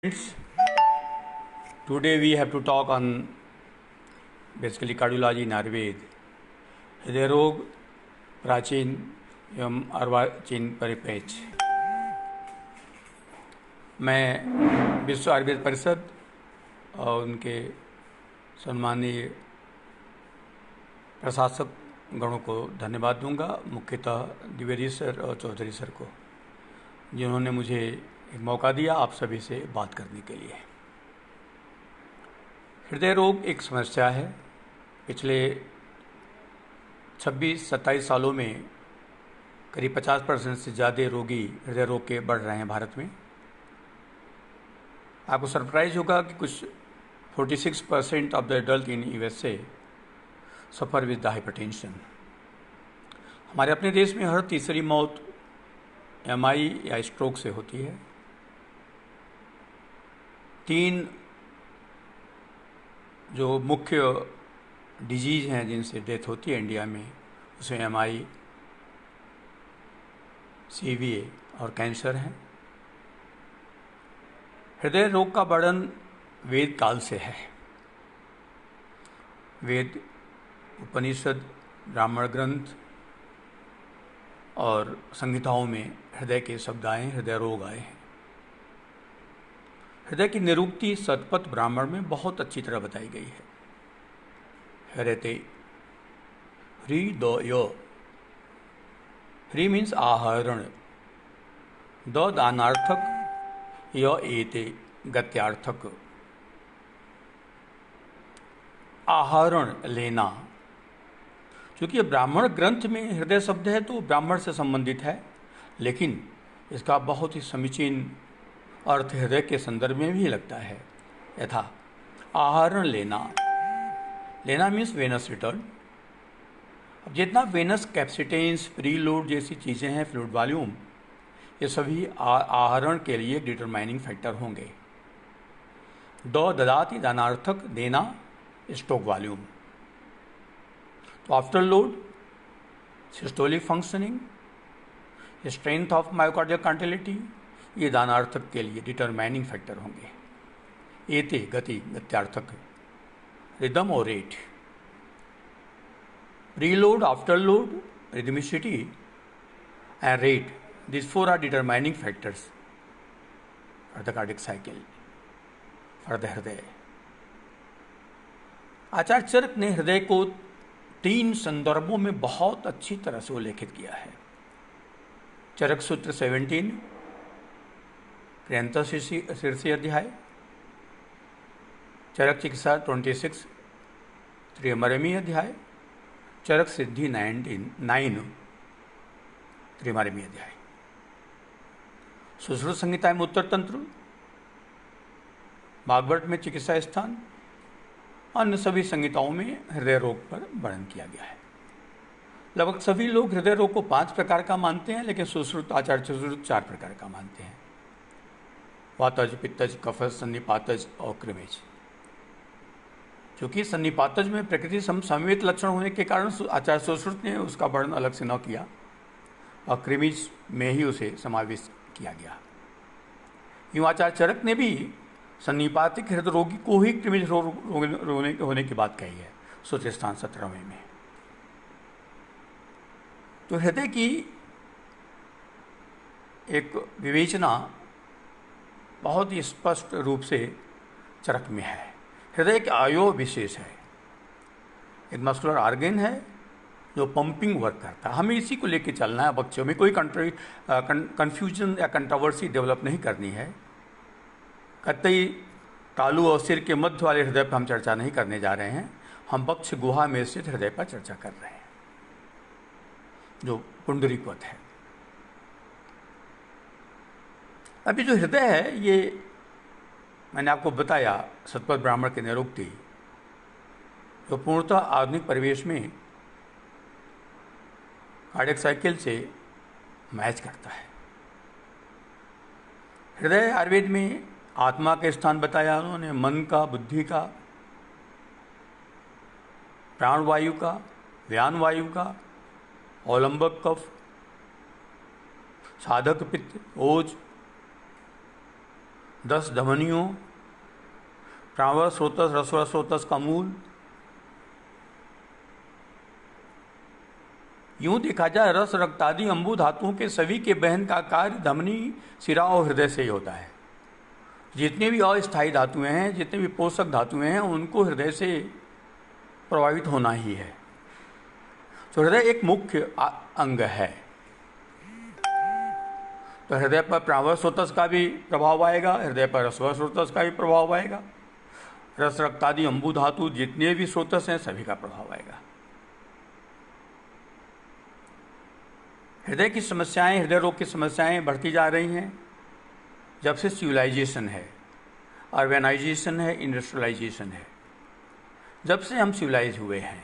Friends, today we have to talk on basically cardiology in Ayurveda, हृदय रोग, प्राचीन एवं अर्वाचीन परिप्रेक्ष्य। मैं विश्व आयुर्वेद परिषद और उनके सम्मानीय प्रशासक गणों को धन्यवाद दूंगा, मुख्यतः द्विवेदी सर और चौधरी सर को, जिन्होंने मुझे एक मौका दिया आप सभी से बात करने के लिए। हृदय रोग एक समस्या है। पिछले 26-27 सालों में करीब 50% से ज़्यादा रोगी हृदय रोग के बढ़ रहे हैं भारत में। आपको सरप्राइज होगा कि कुछ 46% of the adult in USA suffer with the hypertension. हमारे अपने देश में हर तीसरी मौत एमआई या स्ट्रोक से होती है। 3 जो मुख्य डिजीज़ हैं जिनसे डेथ होती है इंडिया में, उसमें एमआई, सीवीए और कैंसर हैं। हृदय रोग का वर्णन वेद काल से है। वेद, उपनिषद, ब्राह्मण ग्रंथ और संहिताओं में हृदय के शब्द आए, हृदय रोग आए हैं। हृदय की निरुक्ति शतपथ ब्राह्मण में बहुत अच्छी तरह बताई गई है। हृदय हृदय, हृ मीन्स आहरण, द दानार्थक, य एते गत्यार्थक। आहरण लेना, क्योंकि ब्राह्मण ग्रंथ में हृदय शब्द है तो ब्राह्मण से संबंधित है, लेकिन इसका बहुत ही समीचीन अर्थ हृदय के संदर्भ में भी लगता है। यथा आहरण लेना, लेना मीन्स वेनस रिटर्न। अब जितना वेनस कैपेसिटेंस, प्रीलोड जैसी चीज़ें हैं, फ्लूइड वॉल्यूम, ये सभी आहरण के लिए डिटरमाइनिंग फैक्टर होंगे। ददाति दानार्थक, देना, स्ट्रोक वॉल्यूम। तो afterload, systolic functioning, strength of myocardial contractility, ये दानार्थक के लिए डिटरमाइनिंग फैक्टर होंगे। एते गति, गत्यार्थक, रिदम और rate. Preload, afterload, rhythmicity and rate, these 4 are determining factors for the cardiac cycle, for the हृदय। आचार्य चरक ने हृदय को 3 संदर्भों में बहुत अच्छी तरह से उल्लेखित किया है। चरक सूत्र 17, प्रियंत शीर्षी अध्याय, चरक चिकित्सा 26, त्रिमरमी अध्याय, चरक सिद्धि 9, त्रिमरमी अध्याय, सुश्रुत संहिता में उत्तर तंत्र, भागवत में चिकित्सा स्थान, अन्य सभी संहिताओं में हृदय रोग पर वर्णन किया गया है। लगभग सभी लोग हृदय रोग को 5 प्रकार का मानते हैं, लेकिन सुश्रुत, आचार्य सुश्रुत 4 प्रकार का मानते हैं। वातज, पित्तज, कफज, सन्निपातज और कृमिज। क्योंकि सन्निपातज में प्रकृति समवेत लक्षण होने के कारण आचार्य सुश्रुत ने उसका वर्णन अलग से न किया और कृमिज में ही उसे समावेश किया गया। यूँ आचार्य चरक ने भी सन्निपातिक हृदय रोगी को ही कृमिज रोग होने की बात कही है, सूत्र स्थान 17वें में। तो हृदय की एक विवेचना बहुत ही स्पष्ट रूप से चरक में है। हृदय एक अवयव विशेष है, एक मस्कुलर ऑर्गन है जो पंपिंग वर्क करता है। हमें इसी को लेके चलना है। बच्चों में कोई कंफ्यूजन या कंट्रोवर्सी डेवलप नहीं करनी है। कतई तालू और सिर के मध्य वाले हृदय पर हम चर्चा नहीं करने जा रहे हैं। हम वक्ष गुहा में स्थित हृदय पर चर्चा कर रहे हैं, जो पुंडरीकवत है। अभी जो हृदय है, ये मैंने आपको बताया शतपथ ब्राह्मण की निरुक्ति, जो पूर्णतः आधुनिक परिवेश में कार्डियक साइकिल से मैच करता है। हृदय आयुर्वेद में आत्मा के स्थान बताया उन्होंने, मन का, बुद्धि का, प्राणवायु का, व्यान वायु का, अवलंबक कफ, साधक पित्त, ओज, 10 धमनियों, प्राणव स्रोतस रसोर स्रोतस का मूल। यूं देखा जाए रस रक्तादि अंबु धातुओं के सभी के बहन का कार्य धमनी, सिरा और हृदय से ही होता है। जितने भी अस्थायी धातुएं हैं, जितने भी पोषक धातुएं हैं, उनको हृदय से प्रभावित होना ही है। तो हृदय एक मुख्य अंग है। तो हृदय पर प्राणव स्रोतस का भी प्रभाव आएगा, हृदय पर रसव स्रोतस का भी प्रभाव आएगा, रस रक्तादि अंबु धातु जितने भी स्रोतस हैं सभी का प्रभाव आएगा। हृदय की समस्याएं, हृदय रोग की समस्याएं बढ़ती जा रही हैं जब से सिविलाइजेशन है, अर्बनाइजेशन है, इंडस्ट्रियलाइजेशन है। जब से हम सिविलाइज हुए हैं,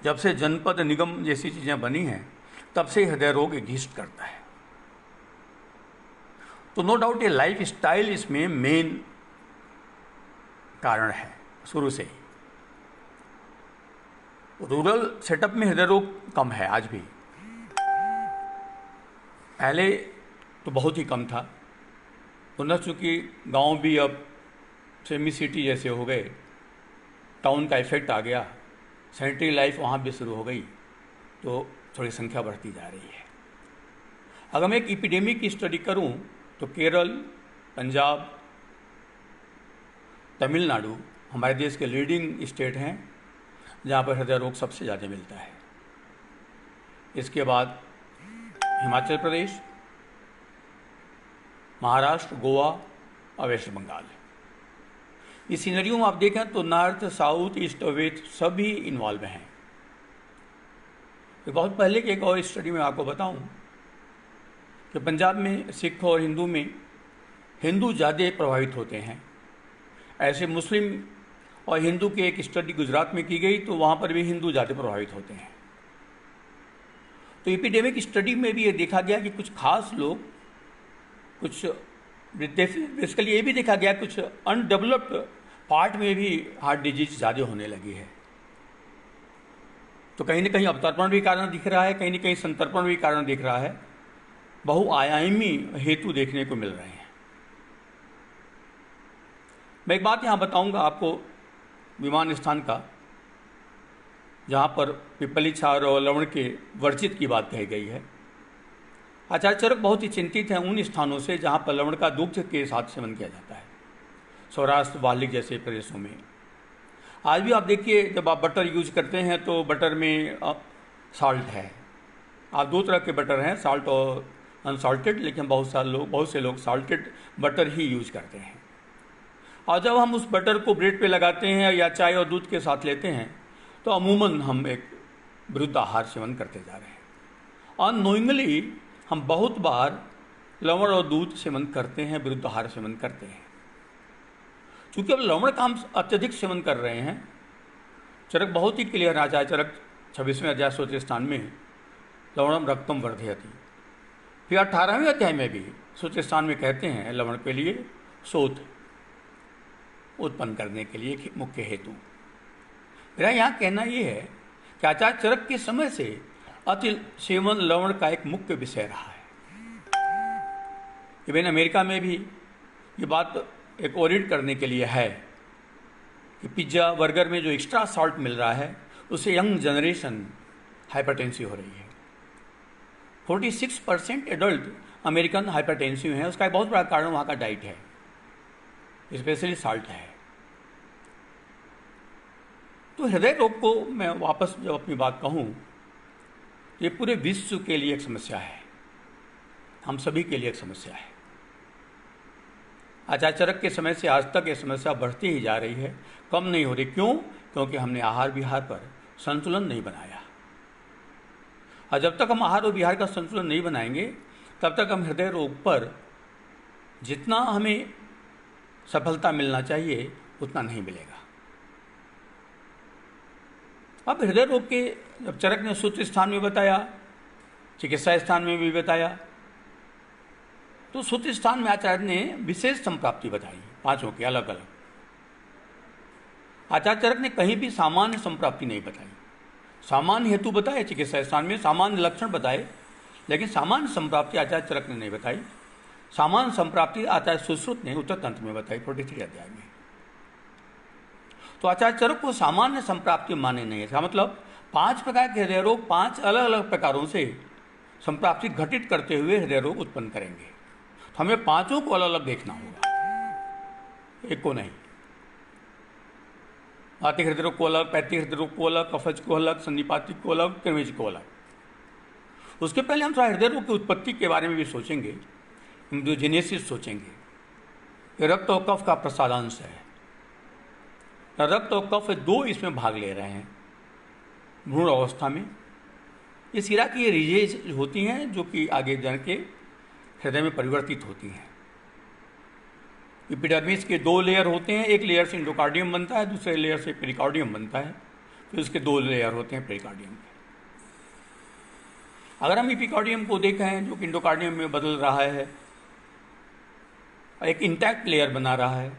जब से जनपद निगम जैसी चीजें बनी हैं, तब से हृदय रोग एग्जिस्ट करता है। तो नो डाउट ये लाइफ स्टाइल इसमें मेन कारण है शुरू से ही। रूरल सेटअप में हृदय रोग कम है आज भी, पहले तो बहुत ही कम था। उन्नत चूंकि गांव भी अब सेमी सिटी जैसे हो गए, टाउन का इफेक्ट आ गया, सैनिटरी लाइफ वहाँ भी शुरू हो गई, तो थोड़ी संख्या बढ़ती जा रही है। अगर मैं एक एपिडेमिक की स्टडी करूँ तो केरल, पंजाब, तमिलनाडु हमारे देश के लीडिंग स्टेट हैं जहाँ पर हृदय रोग सबसे ज़्यादा मिलता है। इसके बाद हिमाचल प्रदेश, महाराष्ट्र, गोवा और वेस्ट बंगाल। इस सीनरियो में आप देखें तो नॉर्थ, साउथ, ईस्ट और वेस्ट सभी इन्वॉल्व हैं। तो बहुत पहले की एक और स्टडी में आपको बताऊं कि पंजाब में सिख और हिंदू में हिंदू ज़्यादा प्रभावित होते हैं। ऐसे मुस्लिम और हिंदू की एक स्टडी गुजरात में की गई, तो वहाँ पर भी हिंदू ज़्यादा प्रभावित होते हैं। तो एपिडेमिक स्टडी में भी ये देखा गया कि कुछ खास लोग, कुछ बेसिकली ये भी देखा गया कुछ अनडेवलप्ड पार्ट में भी हार्ट डिजीज ज़्यादा होने लगी है। तो कहीं ना कहीं अवतर्पण भी कारण दिख रहा है, कहीं ना कहीं संतर्पण भी कारण दिख रहा है। बहुआयामी हेतु देखने को मिल रहे हैं। मैं एक बात यहाँ बताऊँगा आपको विमान स्थान का, जहाँ पर पिपली, छार और लवण के वर्जित की बात कही गई है। आचार्य चरक बहुत ही चिंतित हैं उन स्थानों से जहाँ पर लवण का दुग्ध के साथ सेवन किया जाता है, सौराष्ट्र, वालिक जैसे प्रदेशों में। आज भी आप देखिए, जब आप बटर यूज करते हैं तो बटर में साल्ट है। आप दो तरह के बटर हैं, साल्ट और अनसाल्टेड, लेकिन बहुत से लोग साल्टेड बटर ही यूज करते हैं। और जब हम उस बटर को ब्रेड पे लगाते हैं या चाय और दूध के साथ लेते हैं, तो अमूमन हम एक विरुद्ध आहार सेवन करते जा रहे हैं। अननोइंगली हम बहुत बार लवण और दूध सेवन करते हैं, विरुद्ध आहार सेवन करते हैं। चूंकि अब लवण का हम अत्यधिक सेवन कर रहे हैं, चरक बहुत ही क्लियर आ जाए, चरक 26वें अध्याय सूत्र स्थान में लवणम रक्तम वर्धयति। फिर 18वें अध्याय में भी सूत्र स्थान में कहते हैं लवण के लिए शोथ उत्पन्न करने के लिए मुख्य हेतु। मेरा यहाँ कहना ये है कि आचार्य चरक के समय से अति सेवन लवण का एक मुख्य विषय रहा है। इवन अमेरिका में भी ये बात एक ऑडिट करने के लिए है कि पिज्ज़ा, बर्गर में जो एक्स्ट्रा सॉल्ट मिल रहा है उससे यंग जनरेशन हाइपरटेंसिव हो रही है। 46% एडल्ट अमेरिकन हाइपरटेंसिव हैं। उसका एक बहुत बड़ा कारण वहाँ का डाइट है, स्पेशली साल्ट है। तो हृदय रोग को मैं वापस जब अपनी बात कहूँ, ये पूरे विश्व के लिए एक समस्या है, हम सभी के लिए एक समस्या है। आचार्य चरक के समय से आज तक ये समस्या बढ़ती ही जा रही है, कम नहीं हो रही। क्यों? क्योंकि हमने आहार विहार पर संतुलन नहीं बनाया। और जब तक हम आहार और विहार का संतुलन नहीं बनाएंगे, तब तक हम हृदय रोग पर जितना हमें सफलता मिलना चाहिए उतना नहीं मिलेगा। अब हृदय रोग के जब चरक ने सूत्र स्थान में बताया, चिकित्सा स्थान में भी बताया, तो सूत्र स्थान में आचार्य ने विशेष संप्राप्ति बताई, पांचों की अलग अलग। आचार्य चरक ने कहीं भी सामान्य संप्राप्ति नहीं बताई। सामान्य हेतु बताए चिकित्सा स्थान में, सामान्य लक्षण बताए, लेकिन सामान्य संप्राप्ति आचार्य चरक ने नहीं बताई। सामान्य संप्राप्ति आचार्य सुश्रुत ने उत्तर तंत्र में बताई 43 अध्याय में। तो आचार्य चरक को सामान्य संप्राप्ति माने नहीं है। इसका मतलब 5 प्रकार के हृदय रोग 5 अलग अलग प्रकारों से संप्राप्ति घटित करते हुए हृदय रोग उत्पन्न करेंगे। तो हमें 5 को अलग अलग देखना होगा, एक को नहीं। वातिक हृदय रोग को अलग, पैतिक हृदय रोग को अलग, कफज को अलग, संधिपातिक को अलग, कृमिज को अलग। उसके पहले हम थोड़ा हृदय रोग की उत्पत्ति के बारे में भी सोचेंगे, एंजियोजेनेसिस सोचेंगे। ये रक्त और कफ का प्रसादांश है। रक्त और कफ 2 इसमें भाग ले रहे हैं भ्रूण अवस्था में। ये सिरा की ये रीजेज होती हैं जो कि आगे जन के हृदय में परिवर्तित होती हैं। एपिडर्मिस के 2 लेयर होते हैं, एक लेयर से इंडोकार्डियम बनता है, दूसरे लेयर से पेरिकार्डियम बनता है, फिर उसके 2 लेयर होते हैं पेरिकार्डियम के। अगर हम एपिकार्डियम को देखें जो कि इंडोकार्डियम में बदल रहा है, एक इंटैक्ट लेयर बना रहा है।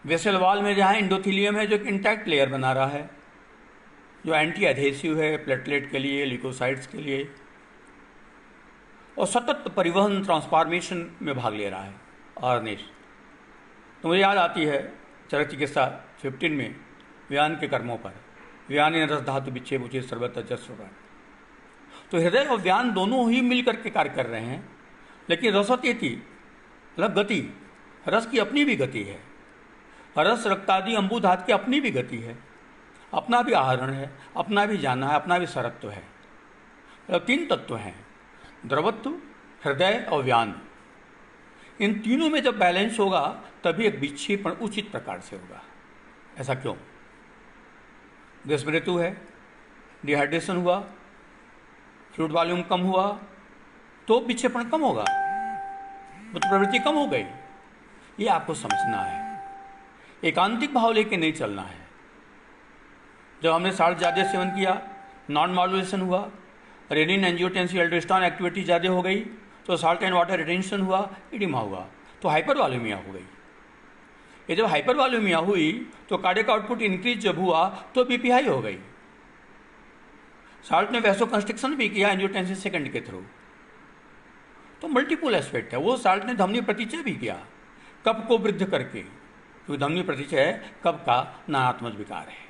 वेसल वॉल में जहाँ एंडोथीलियम है जो कि इंटैक्ट लेयर बना रहा है, जो एंटी एडहेसिव है प्लेटलेट के लिए, लिकोसाइट्स के लिए, और सतत परिवहन ट्रांसफॉर्मेशन में भाग ले रहा है आरएनएस। तो मुझे याद आती है चरक चिकित्सा 15 में व्यान के कर्मों पर, व्यान रस धातु विच्छेद उचित सर्वत्र जस्व। तो हृदय और व्यान दोनों ही मिलकर के कार्य कर रहे हैं, लेकिन रसतेति मतलब गति, रस की अपनी भी गति है, रस रक्तादि अंबुधात की अपनी भी गति है, अपना भी आहरण है, अपना भी जाना है, अपना भी सरत्व है। मतलब 3 तत्व हैं, द्रवत्व, हृदय और व्यान। इन तीनों में जब बैलेंस होगा तभी एक विक्षेपण उचित प्रकार से होगा। ऐसा क्यों? ग्रीष्म ऋतु है, डिहाइड्रेशन हुआ, फ्लूइड वॉल्यूम कम हुआ तो विक्षेपण कम होगा, तो प्रवृत्ति कम हो गई। ये आपको समझना है, एकांतिक भाव लेके नहीं चलना है। जब हमने साल्ट ज़्यादा सेवन किया, नॉन मॉड्यूलेशन हुआ, रेनिन एंजियोटेंसिन एल्डोस्टेरोन एक्टिविटी ज़्यादा हो गई तो साल्ट एंड वाटर रिटेंशन हुआ, इडिमा हुआ, तो हाइपर वॉल्यूमिया हो गई। ये जब हाइपर वॉल्यूमिया हुई तो कार्डियक आउटपुट इंक्रीज जब हुआ तो बीपी हाई हो गई। साल्ट ने वैसो कंस्ट्रिक्शन भी किया एंजियोटेंसिन सेकंड के थ्रू। तो मल्टीपल एस्पेक्ट है। वो साल्ट ने धमनी प्रतिचय भी किया कफ को वृद्ध करके, क्योंकि धमनी प्रतिचय कफ का नानात्मक विकार है।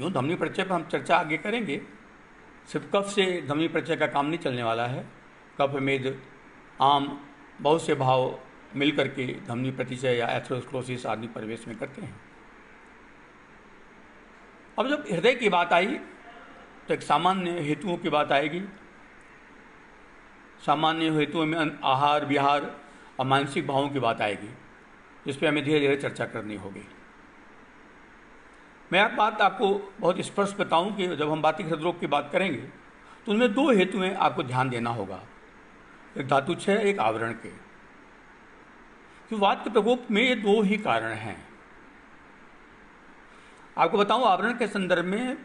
यूँ धमनी प्रतिचय पर हम चर्चा आगे करेंगे। सिर्फ कफ से धमनी प्रतिचय का काम नहीं चलने वाला है। कफ मेद आम बहुत से भाव मिल करके धमनी प्रतिचय या एथेरोस्क्लेरोसिस आदि परिवेश में करते हैं। अब जब हृदय की बात आई तो एक सामान्य हेतुओं की बात आएगी। सामान्य हेतुओं में आहार विहार और मानसिक भावों की बात आएगी, जिस पर हमें धीरे धीरे चर्चा करनी होगी। मैं एक बात आपको बहुत स्पष्ट बताऊं कि जब हम वातिक हृदय रोग की बात करेंगे तो उनमें 2 हेतुएं आपको ध्यान देना होगा, एक धातुक्षय एक आवरण के। कि वात के प्रकोप में ये 2 ही कारण हैं। आपको बताऊं आवरण के संदर्भ में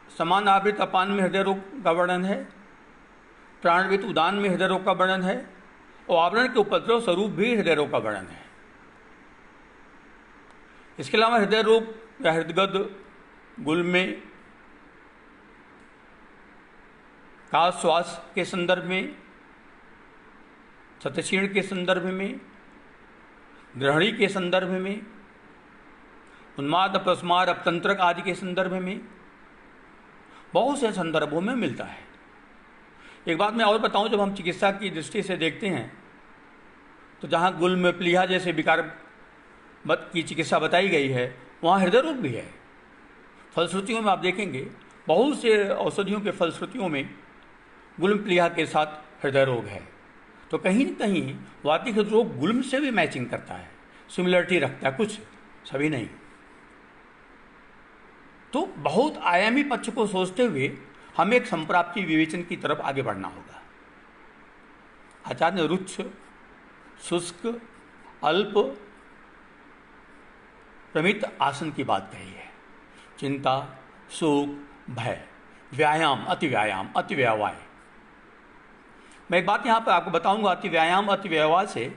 समान आवृत अपान में हृदय रोग का वर्णन है, प्राणवित उदान में हृदय रोग का वर्णन है, और आवरण के उपद्रव स्वरूप भी हृदय रोग का वर्णन है। इसके अलावा हृदय रोग या हृदगद गुल्मे का श्वास के संदर्भ में, सतक्षीण के संदर्भ में, ग्रहणी के संदर्भ में, उन्माद अपस्मार अपतंत्रक आदि के संदर्भ में, बहुत से संदर्भों में मिलता है। एक बात मैं और बताऊं, जब हम चिकित्सा की दृष्टि से देखते हैं तो जहाँ गुल्म प्लीहा जैसे विकार की चिकित्सा बताई गई है वहाँ हृदय रोग भी है। फलश्रुतियों में आप देखेंगे बहुत से औषधियों के फलश्रुतियों में गुल्म प्लीहा के साथ हृदय रोग है। तो कहीं न कहीं वातिक हृदय रोग गुल्म से भी मैचिंग करता है, सिमिलरिटी रखता है, कुछ सभी नहीं। तो बहुत आयामी पक्ष को सोचते हुए हमें एक संप्राप्ति विवेचन की तरफ आगे बढ़ना होगा। आचार्य ने रुच्छ, शुष्क, अल्प, प्रमित आसन की बात कही है। चिंता, शोक, भय, व्यायाम, अति व्यायाम, अति व्यववाय। मैं एक बात यहाँ पर आपको बताऊंगा, अति व्यायाम अति व्यववाय से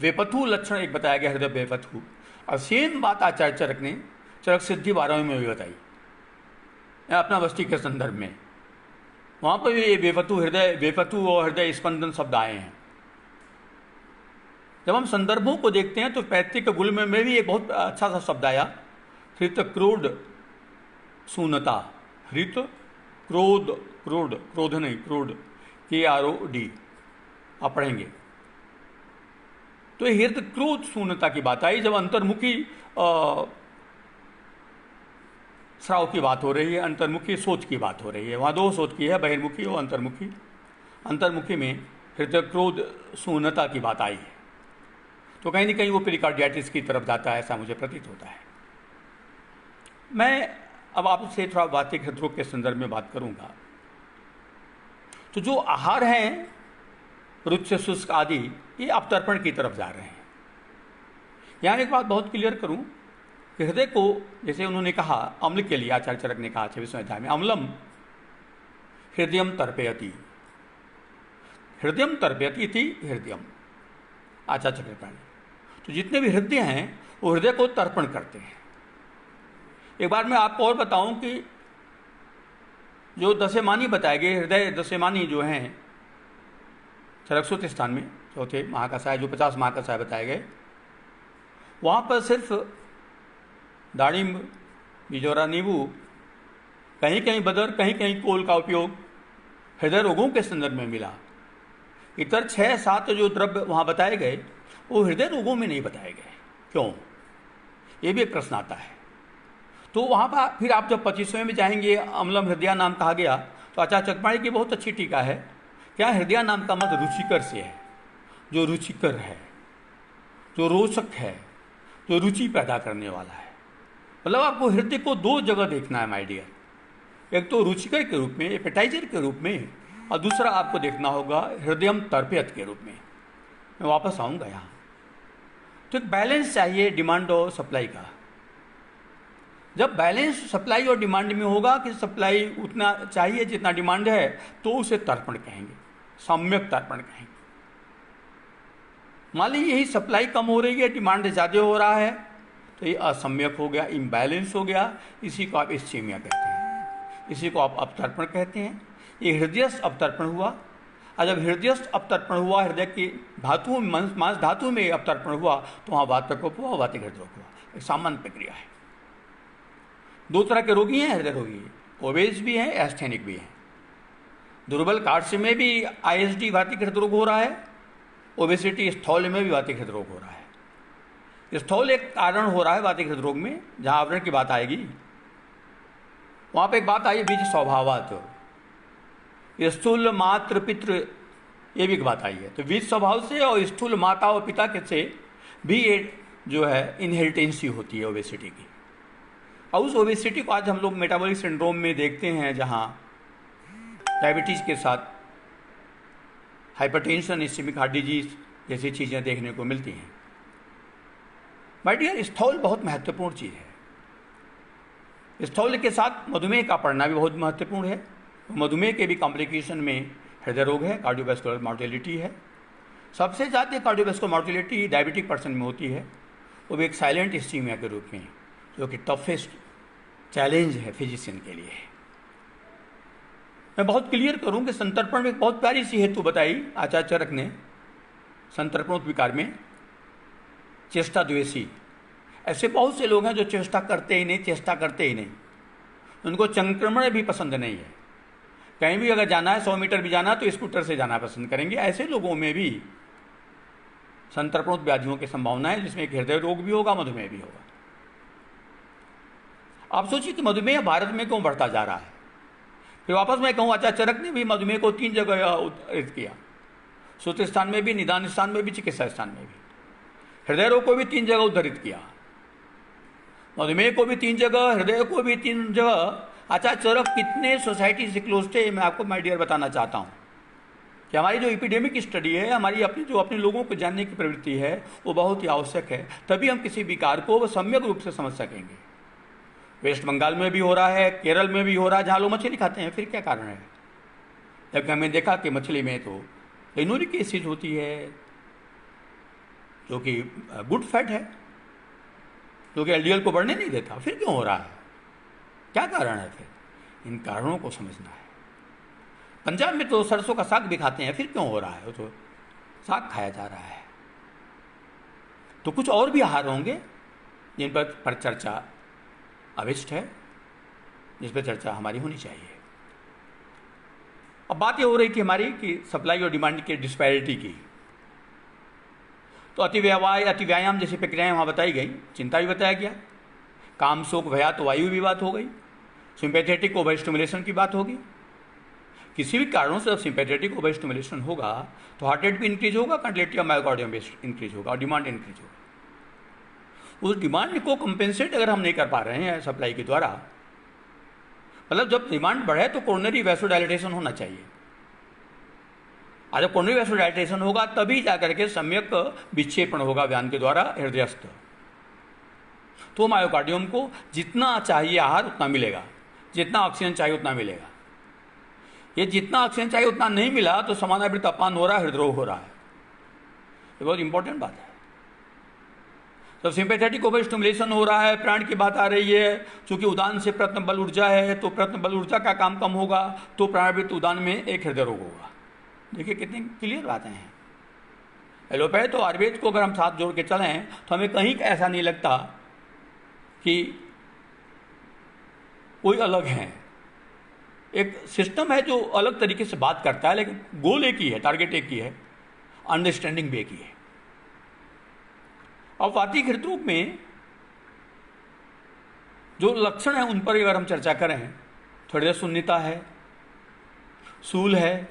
वेपथु लक्षण एक बताया गया, हृदय वेपथु, और सेम बात आचार्य चरक ने चरक सिद्धि 12वीं में भी बताई, अपना वस्ती के संदर्भ में। वहां पर भी बेपतु और हृदय स्पंदन शब्द आए हैं। जब हम संदर्भों को देखते हैं तो पैतृक गुल में भी एक बहुत अच्छा सा शब्द आया, हृत क्रोध शून्यता। हृत क्रोध, क्रोध नहीं, क्रोध, KROD आप पढ़ेंगे। तो हृत क्रोध शून्यता की बात आई जब अंतर्मुखी श्राव की बात हो रही है, अंतर्मुखी सोच की बात हो रही है। वहाँ दो सोच की है, बहिर्मुखी और अंतर्मुखी। अंतर्मुखी में हृदय क्रोध शून्यता की बात आई है, तो कहीं ना कहीं वो पेरिकार्डियाटिस की तरफ जाता है, ऐसा मुझे प्रतीत होता है। मैं अब आपसे थोड़ा वातिक हृदरोग के संदर्भ में बात करूंगा। तो जो आहार हैं रुच शुष्क आदि, ये अपतर्पण की तरफ जा रहे हैं। यहाँ एक बात बहुत क्लियर करूं कि हृदय को, जैसे उन्होंने कहा अम्ल के लिए, आचार्य चरक ने कहा 26वें अध्याय में, अम्लम हृदयम तर्पयति, हृदयम तर्पयति इति हृदयम, आचार्य चरक ने। तो जितने भी हृदय हैं वो हृदय को तर्पण करते हैं। एक बार मैं आपको और बताऊं कि जो दशमानी बताए गए हृदय, दशमानी जो हैं चरकसूत स्थान में चौथे महाकषाय, जो 50 महाकषाय बताए गए, वहाँ पर सिर्फ दाड़िम, बिजौरा नींबू, कहीं कहीं बदर, कहीं कहीं कोल का उपयोग हृदय रोगों के संदर्भ में मिला। इतर 6-7 जो द्रव्य वहाँ बताए गए वो हृदय रोगों में नहीं बताए गए। क्यों? ये भी एक प्रश्न आता है। तो वहाँ पर फिर आप जब 25वें में जाएंगे, अम्लम हृदय नाम कहा गया, तो आचार्य चकमाणी की बहुत अच्छी टीका है। क्या हृदय नाम का मत रुचिकर से है, जो रुचिकर है, जो रोचक है, जो रुचि पैदा करने वाला है। मतलब आपको हृदय को दो जगह देखना है माय डियर, एक तो रुचिकर के रूप में, एपेटाइजर के रूप में, और दूसरा आपको देखना होगा हृदयम तर्पयत के रूप में। मैं वापस आऊँगा यहाँ। तो एक बैलेंस चाहिए डिमांड और सप्लाई का। जब बैलेंस सप्लाई और डिमांड में होगा कि सप्लाई उतना चाहिए जितना डिमांड है, तो उसे तर्पण कहेंगे, सम्यक तर्पण कहेंगे। मान लीजिए यही सप्लाई कम हो रही है, डिमांड ज़्यादा हो रहा है, तो ये असम्यक हो गया, इम्बैलेंस हो गया। इसी को आप इस्चीमिया कहते हैं, इसी को आप अपतर्पण कहते हैं। ये हृदयस्थ अपतर्पण हुआ। और जब हृदयस्थ अपतर्पण हुआ, हृदय की धातुओं में, मांस धातु में अपतर्पण हुआ, तो वहाँ वात प्रकोप हुआ, वातिक हृदरोग हुआ। एक सामान्य प्रक्रिया है। दो तरह के रोगी हैं हृदय रोगी, ओबेस भी हैं, एस्थेनिक भी हैं। दुर्बल कार्य में भी ISD वातिक हृदरोग हो रहा है, ओबेसिटी स्थौल्य में भी वातिक हृदरोग हो रहा है। स्थौल्य एक कारण हो रहा है वातिक हृदरोग में, जहाँ आवरण की बात आएगी वहाँ पे एक बात आई, बीज स्वभावात, स्थूल मात्र पितृ, ये भी एक बात आई है। तो बीज स्वभाव से और स्थूल माता और पिता के से भी ये जो है इनहेरिटेंसी होती है ओबेसिटी की। और उस ओबेसिटी को आज हम लोग मेटाबॉलिक सिंड्रोम में देखते हैं, जहाँ डायबिटीज़ के साथ हाइपरटेंशन, इस्केमिक हार्ट डिजीज जैसी चीज़ें देखने को मिलती हैं। माय डियर, स्थौल्य बहुत महत्वपूर्ण चीज़ है। स्थौल्य के साथ मधुमेह का पढ़ना भी बहुत महत्वपूर्ण है। मधुमेह के भी कॉम्प्लिकेशन में हृदय रोग है, कार्डियोवैस्कुलर मॉर्टेलिटी है। सबसे ज़्यादा कार्डियोवैस्कुलर मॉर्टेलिटी डायबिटिक पर्सन में होती है, वो भी एक साइलेंट इस्चीमिया के रूप में, जो कि टफेस्ट चैलेंज है फिजिशियन के लिए। मैं बहुत क्लियर करूं कि संतर्पण में एक बहुत प्यारी सी हेतु बताई आचार्य चरक ने संतर्पणोत्विकार में, चेष्टा द्वेषी। ऐसे बहुत से लोग हैं जो चेष्टा करते ही नहीं, चेष्टा करते ही नहीं, उनको संक्रमण भी पसंद नहीं है। कहीं भी अगर जाना है, 100 मीटर भी जाना है, तो स्कूटर से जाना पसंद करेंगे। ऐसे लोगों में भी संतर्पणोत व्याधियों की संभावना है, जिसमें एक हृदय रोग भी होगा, मधुमेह भी होगा। आप सोचिए कि मधुमेह भारत में क्यों बढ़ता जा रहा है। फिर वापस मैं कहूँ, आचार्य चरक ने भी मधुमेह को 3 जगह उद्धृत किया, सूत्र स्थान में भी, निदान स्थान में भी, चिकित्सा स्थान में भी। हृदय रोग को भी 3 जगह उद्धृत किया, मधुमेह को भी 3 जगह, हृदय को भी 3 जगह। आचार्य चरक कितने सोसाइटी से क्लोज थे, मैं आपको माय डियर बताना चाहता हूँ कि हमारी जो एपिडेमिक स्टडी है, हमारी अपने लोगों को जानने की प्रवृत्ति है, वो बहुत ही आवश्यक है। तभी हम किसी विकार को वो सम्यक रूप से समझ सकेंगे। वेस्ट बंगाल में भी हो रहा है, केरल में भी हो रहा है, जहाँ लोग मछली खाते हैं। फिर क्या कारण है? जबकि हमने देखा कि मछली में तो लिनोलिक एसिड होती है, जो कि गुड फैट है, जो कि LDL को बढ़ने नहीं देता। फिर क्यों हो रहा है? क्या कारण है? फिर इन कारणों को समझना है। पंजाब में तो सरसों का साग भी खाते हैं, फिर क्यों हो रहा है? वो तो साग खाया जा रहा है। तो कुछ और भी आहार होंगे जिन पर चर्चा अभिष्ट है, जिस पर चर्चा हमारी होनी चाहिए। अब बात ये हो रही थी हमारी कि सप्लाई और डिमांड की डिस्पैरिटी की। तो अति व्यायाम जैसी प्रक्रियाएं वहाँ बताई गई, चिंता भी बताया गया, काम शोक भयात वायु भी बात हो गई, सिंपैथेटिक ओवर स्टिमुलेशन की बात होगी। किसी भी कारणों से जब सिंपैथेटिक ओवर स्टिमुलेशन होगा तो हार्ट रेट भी इंक्रीज होगा, कंडक्टिविटी ऑफ मायोकार्डियम भी इंक्रीज होगा और डिमांड इंक्रीज होगा। उस डिमांड को कंपेंसेट अगर हम नहीं कर पा रहे हैं सप्लाई के द्वारा, मतलब जब डिमांड बढ़े तो कोरोनरी वैसोडाइलेटेशन होना चाहिए, और जब कोरोनरी वैसोडाइलेटेशन होगा तभी जाकर के सम्यक विक्षेपण होगा व्यान के द्वारा हृदयस्थ। तो मायोकार्डियम को जितना चाहिए आहार उतना मिलेगा, जितना ऑक्सीजन चाहिए उतना मिलेगा। ये जितना ऑक्सीजन चाहिए उतना नहीं मिला तो समानावृत अपमान हो रहा है, हृदरोग हो रहा है। ये बहुत इंपॉर्टेंट बात है। जब सिंपैथेटिक ओवर स्टिमुलेशन हो रहा है, प्राण की बात आ रही है, चूंकि उदान से प्रत्न बल ऊर्जा है तो प्रत्न बल ऊर्जा का काम कम होगा, तो प्राणावृत उदान में एक हृदय रोग होगा। देखिए कितनी क्लियर बातें हैं। एलोपैथ और आयुर्वेद को अगर हम साथ जोड़ के चलें तो हमें कहीं ऐसा नहीं लगता कि कोई अलग है। एक सिस्टम है जो अलग तरीके से बात करता है, लेकिन गोल एक ही है, टारगेट एक ही है, अंडरस्टैंडिंग भी एक ही है। अब वाती हृदरोग में जो लक्षण है उन पर अगर हम चर्चा करें तो हृदय शून्यता है, सूल है,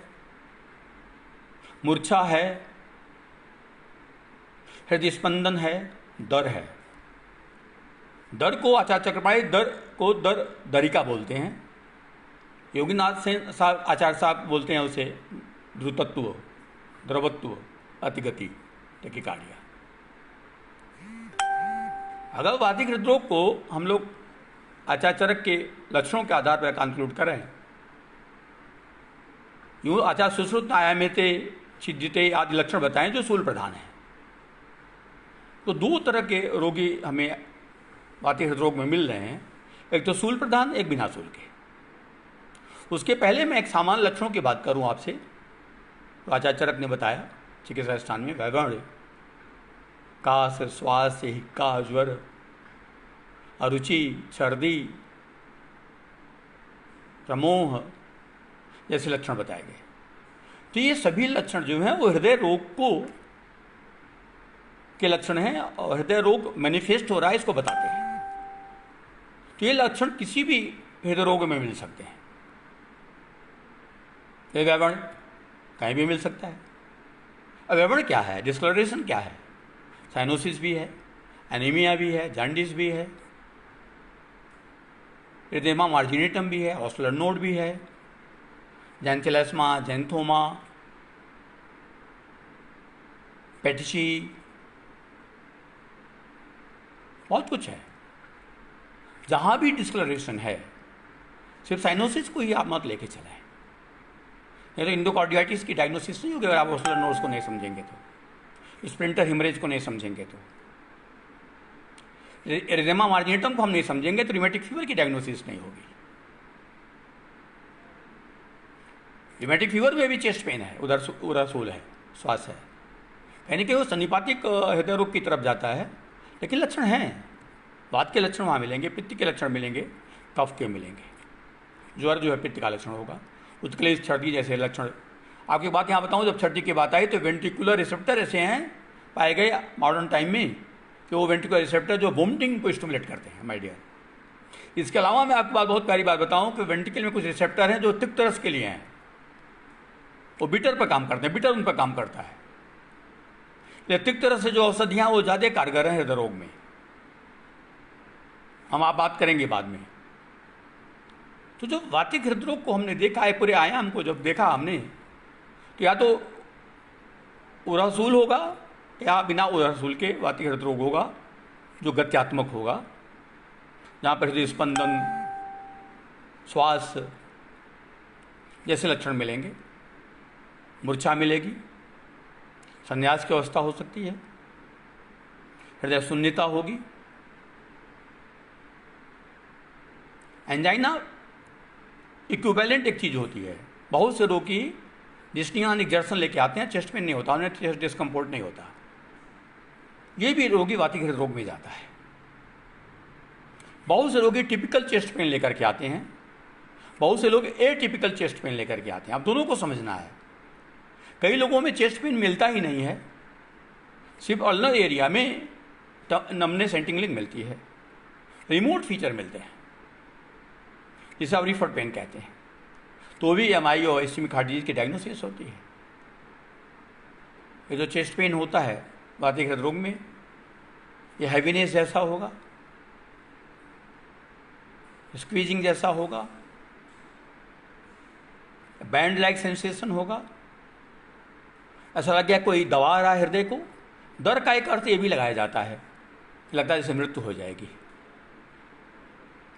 मूर्छा है, हृदय स्पंदन है, दर है। दर को आचार्य चक्रपाणी दर को दरिका बोलते हैं, योगीनाथ सेन साहब आचार्य साहब बोलते हैं उसे ध्रुतत्व, द्रवत्व, अतिगति, टैकिकार्डिया। अगर वातिक हृदरोग को हम लोग आचार्य चरक के लक्षणों के आधार पर कंक्लूड करें, यूँ आचार्य सुश्रुत आयामेते छिद्यते आदि लक्षण बताएं जो सूल प्रधान है। तो दो तरह के रोगी हमें वातिक हृदरोग में मिल रहे हैं, एक तो सूल प्रधान, एक बिना सूल के। उसके पहले मैं एक सामान्य लक्षणों की बात करूं आपसे, तो आचार्य चरक ने बताया चिकित्सा स्थान में वैवर्ण, कास, श्वास, हिक्का, ज्वर, अरुचि, सर्दी, प्रमोह जैसे लक्षण बताए गए। तो ये सभी लक्षण जो हैं वो हृदय रोग के लक्षण हैं और हृदय रोग मैनिफेस्ट हो रहा है इसको बताते हैं। तो ये लक्षण किसी भी हृदय रोग में मिल सकते हैं। वैवर्ण कहीं भी मिल सकता है। अब वैवर्ण क्या है, डिस्कलरेशन क्या है? साइनोसिस भी है, एनीमिया भी है, जॉन्डिस भी है, एडेमा मार्जिनेटम भी है, ऑस्लर नोड भी है, जैंथेलेस्मा, जैंथोमा, पेटिशी, बहुत कुछ है। जहां भी डिस्कलरेशन है, सिर्फ साइनोसिस को ही आप मत लेके चलें, नहीं तो इंडोकार्डियाटिस की डायग्नोसिस नहीं होगी अगर आप ऑस्लर नोड्स को नहीं समझेंगे तो, स्प्लिंटर हिमरेज को नहीं समझेंगे तो, एरिथेमा मार्जिनेटम को हम नहीं समझेंगे तो रिमेटिक फीवर की डायग्नोसिस नहीं होगी। रिमेटिक फीवर में भी चेस्ट पेन है, उधर सूल है, श्वास है, यानी कि वो सन्निपातिक हृदय रोग की तरफ जाता है। लेकिन लक्षण हैं, वात के लक्षण वहाँ मिलेंगे, पित्त के लक्षण मिलेंगे, कफ के मिलेंगे। ज्वर जो है पित्त का लक्षण होगा, उत्कलेश, छर्दी जैसे लक्षण। आपकी बात यहाँ बताऊँ, जब छर्दी की बात आई तो वेंट्रिकुलर रिसेप्टर ऐसे हैं पाए गए मॉडर्न टाइम में कि वो वेंट्रिकुलर रिसेप्टर जो वोमिटिंग को स्टिमुलेट करते हैं माय डियर। इसके अलावा मैं आपको बहुत प्यारी बात बताऊँ कि वेंट्रिकल में कुछ रिसेप्टर हैं जो तिक्त रस के लिए हैं, वो बिटर पर काम करते हैं, बिटर उन पर काम करता है। ये तिक्त रस से जो औषधियाँ वो ज़्यादा कारगर हैं हृदय रोग में, हम आप बात करेंगे बाद में। तो जो वातिक हृदय को हमने देखा है, पूरे आयाम को जब देखा हमने, तो या तो उरसूल होगा या बिना उरसूल के वातिक हृदय रोग होगा जो गत्यात्मक होगा, जहाँ पर हृदय स्पंदन, श्वास जैसे लक्षण मिलेंगे, मूर्छा मिलेगी, संन्यास की अवस्था हो सकती है, हृदय शून्यता होगी, एंजाइना इक्विवेलेंट एक चीज होती है, बहुत से रोगी डिस्निया निगर्सन लेके आते हैं, चेस्ट पेन नहीं होता, उन्हें चेस्ट डिस्कम्फोर्ट नहीं होता। ये भी रोगी वातिक हृदय रोग में जाता है। बहुत से रोगी टिपिकल चेस्ट पेन लेकर के आते हैं, बहुत से लोग एटिपिकल चेस्ट पेन लेकर के आते हैं। अब दोनों को समझना है। कई लोगों में चेस्ट पेन मिलता ही नहीं है, सिर्फ अल्नर एरिया में नमनेस एंड टिंगलिंग मिलती है, रिमोट फीचर मिलते हैं, जिसे आप रिफर पेन कहते हैं। तो भी एमआई और इस्केमिक हार्ट डिजीज की डायग्नोसिस होती है। ये जो चेस्ट पेन होता है वातिक हृदय रोग में, ये हैवीनेस जैसा होगा, स्क्वीजिंग जैसा होगा, बैंड लाइक सेंसेशन होगा, ऐसा लग गया कोई दबा रहा है हृदय को। डर का एक अर्थ ये भी लगाया जाता है, लगता है जैसे मृत्यु हो जाएगी,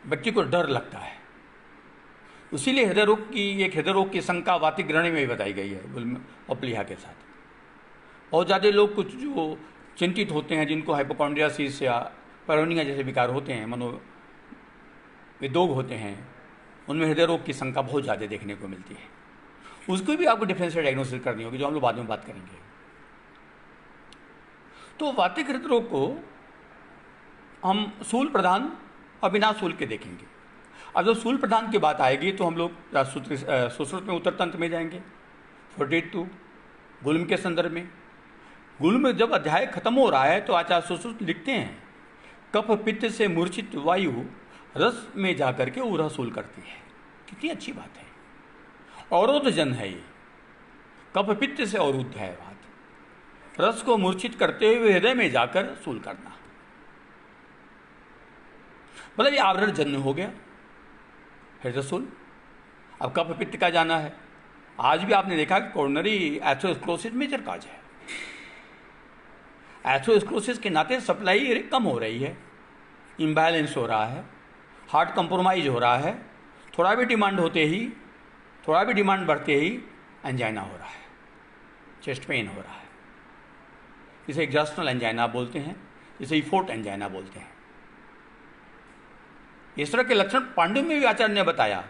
व्यक्ति को डर लगता है। इसीलिए हृदय रोग की शंका वातिक ग्रहणी में भी बताई गई है और प्लीहा के साथ। बहुत ज़्यादा लोग कुछ जो चिंतित होते हैं, जिनको हाइपोकॉन्ड्रियासिस या पैरोनिया जैसे विकार होते हैं, मनोविदोग होते हैं, उनमें हृदय रोग की शंका बहुत ज़्यादा देखने को मिलती है। उसको भी आपको डिफरेंशियल डायग्नोसिस करनी होगी, जो हम लोग बाद में बात करेंगे। तो वातिक हृदय रोग को हम सूल प्रधान और बिना सूल के देखेंगे। अब जब सूल प्रधान की बात आएगी तो हम लोग सुश्रुत में उत्तर तंत्र में जाएंगे, 42 गुल्म के संदर्भ में। गुल्म में जब अध्याय खत्म हो रहा है तो आचार्य सुश्रुत लिखते हैं, कफ पित्त से मूर्छित वायु रस में जाकर के उरह सूल करती है। कितनी अच्छी बात है, अवरोध जन है ये, कफ पित्त से अवरुद्ध है बात। रस को मूर्छित करते हुए हृदय में जाकर सूल करना, मतलब ये आवरण जन्य हो गया हृदय सूल। अब कफ पित्त का जाना है। आज भी आपने देखा कि कोरोनरी एथेरोस्क्लेरोसिस मेजर काज है। एथेरोस्क्लेरोसिस के नाते सप्लाई कम हो रही है, इम्बैलेंस हो रहा है, हार्ट कंप्रोमाइज हो रहा है, थोड़ा भी डिमांड बढ़ते ही एंजाइना हो रहा है, चेस्ट पेन हो रहा है। इसे एग्जास्टनल एंजाइना बोलते हैं, इसे इफोर्ट एंजाइना बोलते हैं। इस तरह के लक्षण पांडु में भी आचार्य ने बताया,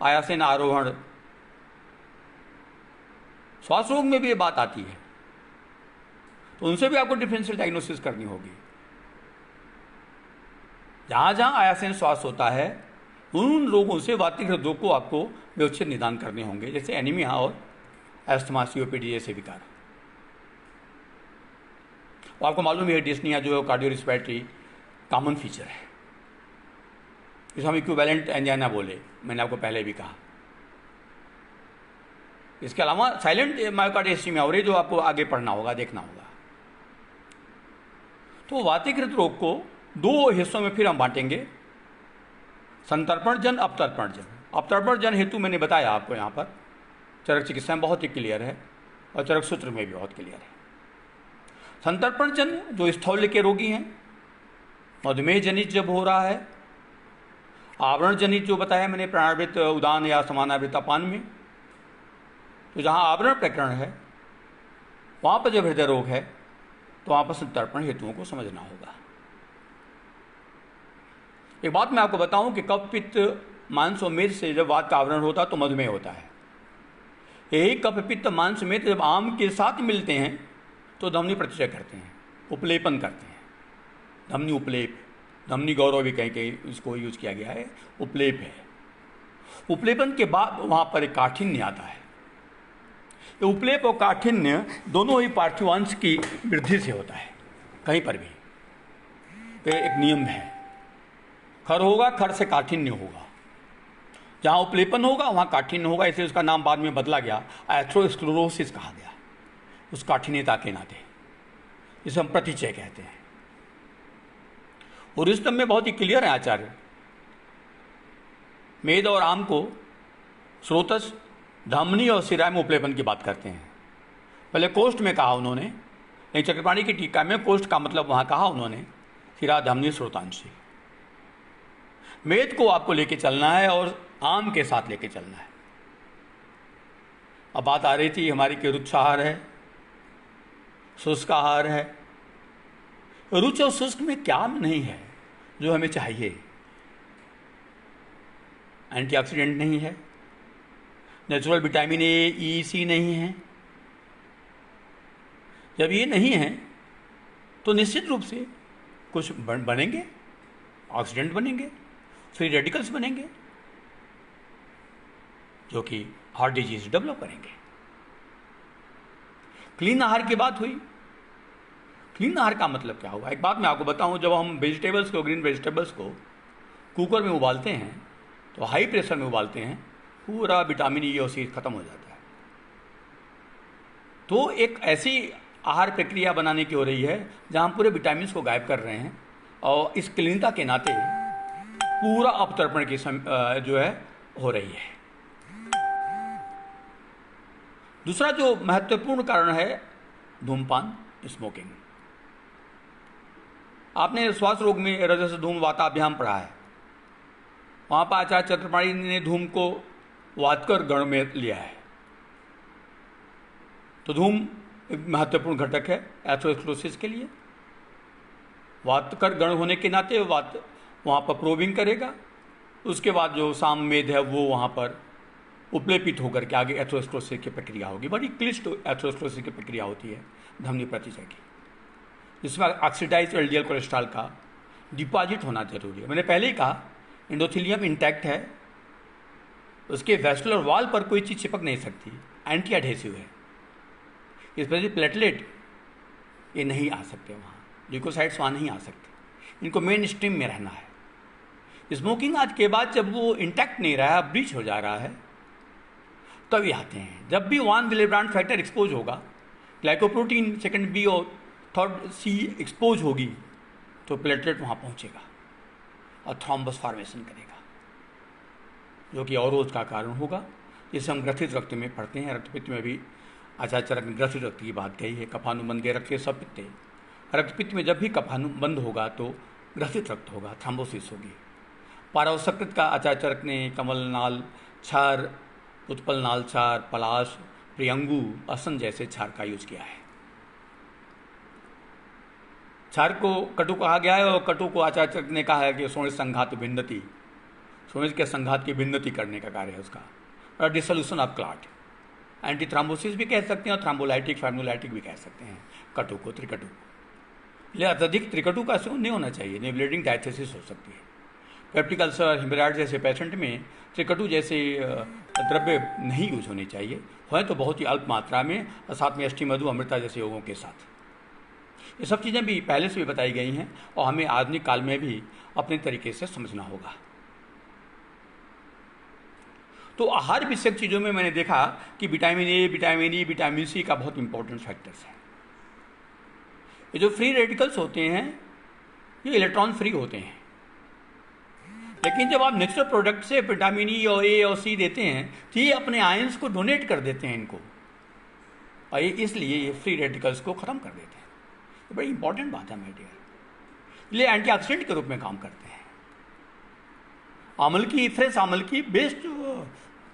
आयासेन आरोहण, श्वास रोग में भी ये बात आती है। तो उनसे भी आपको डिफरेंशियल डायग्नोसिस करनी होगी। जहां जहां आयासेन श्वास होता है उन रोगों से वातिक हृदय रोग को आपको व्यवस्थित निदान करने होंगे, जैसे एनीमिया और एस्थमा, सीओपीडी जैसे विकार। तो आपको मालूम है डिस्निया जो है कार्डियो रिस्पिरेटरी कॉमन फीचर है, जिसे हम इक्विवेलेंट एंजाइना बोले, मैंने आपको पहले भी कहा। इसके अलावा साइलेंट मायोकार्डियल इस्कीमिया हो रही, जो आपको आगे पढ़ना होगा, देखना होगा। तो वातिक हृदय रोग को दो हिस्सों में फिर हम बांटेंगे, संतर्पण जन, अपतर्पण जन। अपतर्पण जन हेतु मैंने बताया आपको, यहाँ पर चरक चिकित्सा में बहुत ही क्लियर है और चरक सूत्र में भी बहुत क्लियर है। संतर्पण जन जो स्थौल्य के रोगी हैं, मधुमेह जनित जब हो रहा है, आवरण जनित जो बताया मैंने प्राणावृत उदान या समानावृत अपान में, तो जहाँ आवरण प्रकरण है वहाँ पर जब हृदय रोग है तो वहाँ पर संतर्पण हेतुओं को समझना होगा। एक बात मैं आपको बताऊं कि कफ पित्त मांस और मेद से जब वात का आवरण होता है तो मधुमेह होता है। यही कफ पित्त मांस मेद जब आम के साथ मिलते हैं तो धमनी प्रतिचय करते हैं, उपलेपन करते हैं। धमनी उपलेप, धमनी गौरव भी कहीं इसको यूज किया गया है, उपलेप है। उपलेपन के बाद वहाँ पर एक काठिन्य आता है। ये उपलेप और काठिन्य दोनों ही पार्थिवांश की वृद्धि से होता है। कहीं पर भी तो एक नियम है, खर होगा, खर से काठिन्य होगा। जहाँ उपलेपन होगा वहाँ काठिन्य होगा, इसलिए उसका नाम बाद में बदला गया, एथेरोस्क्लेरोसिस कहा गया उस काठिन्यता के नाते। इसे हम प्रतिचय कहते हैं। और इस में बहुत ही क्लियर है आचार्य, मेद और आम को स्रोतस, धमनी और सिरा में उपलेपन की बात करते हैं। पहले कोष्ठ में कहा उन्होंने, लेकिन चक्रपाणी की टीका में कोष्ठ का मतलब वहाँ कहा उन्होंने सिरा, धमनी, स्रोतांशी। मेद को आपको लेके चलना है और आम के साथ लेके चलना है। अब बात आ रही थी हमारी कि रुच्छ आहार है, शुष्क आहार है। रुच्छ और शुष्क में क्या नहीं है जो हमें चाहिए? एंटीऑक्सीडेंट नहीं है, नेचुरल विटामिन ए, ई, सी नहीं है। जब ये नहीं है तो निश्चित रूप से कुछ बनेंगे, ऑक्सीडेंट बनेंगे, फ्री रेडिकल्स बनेंगे, जो कि हार्ट डिजीज डेवलप करेंगे। क्लीन आहार की बात हुई। क्लीन आहार का मतलब क्या हुआ? एक बात मैं आपको बताऊं, जब हम वेजिटेबल्स को, ग्रीन वेजिटेबल्स को कुकर में उबालते हैं तो हाई प्रेशर में उबालते हैं, पूरा विटामिन ई और सी खत्म हो जाता है। तो एक ऐसी आहार प्रक्रिया बनाने की हो रही है जहां हम पूरे विटामिन को गायब कर रहे हैं, और इस क्लीनता के नाते पूरा अपतर्पण की जो है हो रही है। दूसरा जो महत्वपूर्ण कारण है, धूमपान, स्मोकिंग। आपने श्वास रोग में रजस धूम वाताभ्याम पढ़ा है। वहां पर आचार्य चतुर्माणी ने धूम को वातकर गण में लिया है। तो धूम एक महत्वपूर्ण घटक है एथेरोस्क्लेरोसिस के लिए। वातकर गण होने के नाते वात वहाँ पर प्रोबिंग करेगा, उसके बाद जो सामवेद है वो वहाँ पर उपलेपित होकर के आगे एथेरोस्क्लेरोसिस की प्रक्रिया होगी। बड़ी क्लिष्ट एथेरोस्क्लेरोसिस की प्रक्रिया होती है धमनी प्रतिचय की, जिसमें ऑक्सीडाइज्ड एलडीएल कोलेस्ट्रॉल का डिपॉजिट होना जरूरी है। मैंने पहले ही कहा एंडोथेलियम इंटैक्ट है, उसके वैस्कुलर वॉल पर कोई चीज़ चिपक नहीं सकती, एंटी एडहेसिव है। स्पेशली प्लेटलेट ये नहीं आ सकते, वहाँ ल्यूकोसाइट्स वहाँ नहीं आ सकते, इनको मेन स्ट्रीम में रहना है। स्मोकिंग आज के बाद जब वो इंटैक्ट नहीं रहा है, ब्रीच हो जा रहा है, तब ये आते हैं। जब भी 1 विलेब्रांड फैक्टर एक्सपोज होगा, ग्लाइकोप्रोटीन सेकंड बी और थर्ड सी एक्सपोज होगी, तो प्लेटलेट वहाँ पहुँचेगा और थ्रोम्बस फॉर्मेशन करेगा, जो कि अवरोध का कारण होगा, जिसे हम ग्रथित रक्त में पढ़ते हैं। रक्तपित्त में भी आचार्य चरक ने ग्रथित रक्त की बात कही है। कफानुबंध के रक्त सब पित्ते, रक्तपित्त में जब भी कफानुबंध होगा तो ग्रथित रक्त होगा, थ्रोम्बोसिस होगी। पारवसकृत का आचार्य चरक ने कमल नाल क्षार, उत्पल नाल क्षार, पलाश, प्रियंगु, असन जैसे क्षार का यूज किया है। क्षार को कटु कहा गया है, और कटु को आचार्य चरक ने कहा है कि सोने संघात भिन्नति, सोने के संघात की भिन्नति करने का कार्य है उसका, और dissolution of clot. Anti thrombosis भी कह सकते हैं और थ्रोम्बोलाइटिक फार्मोलाइटिक भी कह सकते हैं कटु को, त्रिकटु। इसलिए अत्यधिक त्रिकटु का सेवन नहीं होना चाहिए, नहीं ब्लीडिंग डायथेसिस हो सकती है। पेप्टिक अल्सर, हिमोराइड जैसे पेशेंट में त्रिकटु जैसे द्रव्य नहीं यूज होने चाहिए, हों तो बहुत ही अल्प मात्रा में, और साथ में अष्टमधु, अमृता जैसे योगों के साथ। ये सब चीज़ें भी पहले से भी बताई गई हैं और हमें आधुनिक काल में भी अपने तरीके से समझना होगा। तो आहार विषयक चीज़ों में मैंने देखा कि vitamin A, vitamin E, vitamin C का बहुत इंपॉर्टेंट फैक्टर्स है। ये जो फ्री रेडिकल्स होते हैं ये इलेक्ट्रॉन फ्री होते हैं, लेकिन जब आप नेचुरल प्रोडक्ट से विटामिन ई और ए और सी देते हैं तो ये अपने आयंस को डोनेट कर देते हैं इनको, और इसलिए ये फ्री रेडिकल्स को ख़त्म कर देते हैं। ये बड़ी इंपॉर्टेंट बात है माय डियर। इसलिए एंटीऑक्सीडेंट के रूप में काम करते हैं। आमल की, फ्रेश आमल की बेस्ट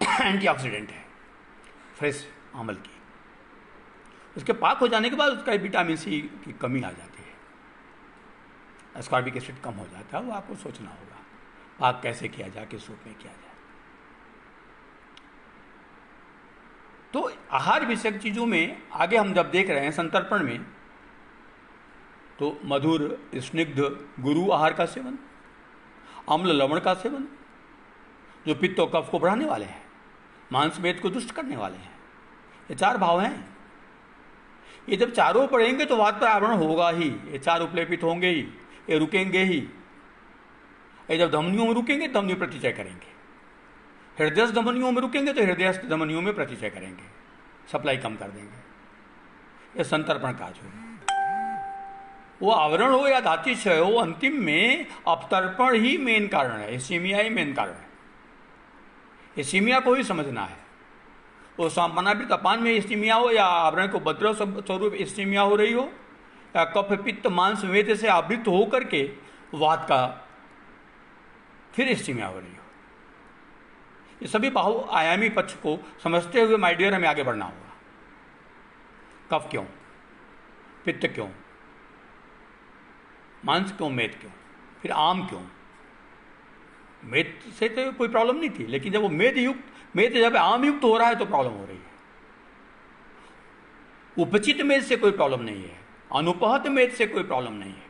एंटीऑक्सीडेंट है फ्रेश आमल की। उसके पाक हो जाने के बाद उसका विटामिन सी की कमी आ जाती है, एस्कॉर्बिक एसिड कम हो जाता है। वो आपको सोचना होगा पाक कैसे किया जाए, किस रूप में किया जाए। तो आहार विषयक चीज़ों में आगे हम जब देख रहे हैं संतर्पण में, तो मधुर, स्निग्ध, गुरु आहार का सेवन, अम्ल लवण का सेवन, जो पित्त और कफ को बढ़ाने वाले हैं, मांस मेद को दुष्ट करने वाले हैं, ये 4 भाव हैं। ये जब चारों पढ़ेंगे तो वात पर आवरण होगा ही, ये 4 उपलेपित होंगे ही, ये रुकेंगे ही। ये जब धमनियों में रुकेंगे धमनी प्रतिचय करेंगे, हृदयस्थ धमनियों में रुकेंगे तो हृदयस्थ धमनियों में प्रतिचय करेंगे, सप्लाई कम कर देंगे। ये संतर्पण काज होगा। वो आवरण हो या धातु क्षय हो, अंतिम में अपतर्पण ही मेन कारण है, इसीमिया ही मेन कारण है। इसीमिया को ही समझना है। वो सामानावृत अपान में इस्टीमिया हो या आवरण को भद्र स्वरूप इस्टीमिया हो रही हो, या कफ पित्त मांस वेद से आवृत हो करके वात का फिर इस्टीमिया हो रही हो, ये सभी बहुआयामी पक्ष को समझते हुए माय डियर हमें आगे बढ़ना होगा। कफ क्यों, पित्त क्यों, मांस क्यों, मेद क्यों, फिर आम क्यों, मेद से तो कोई प्रॉब्लम नहीं थी, लेकिन जब वो मेद जब आम युक्त हो रहा है तो प्रॉब्लम हो रही है। उपचित मेद से कोई प्रॉब्लम नहीं है, अनुपहत मेद से कोई प्रॉब्लम नहीं है,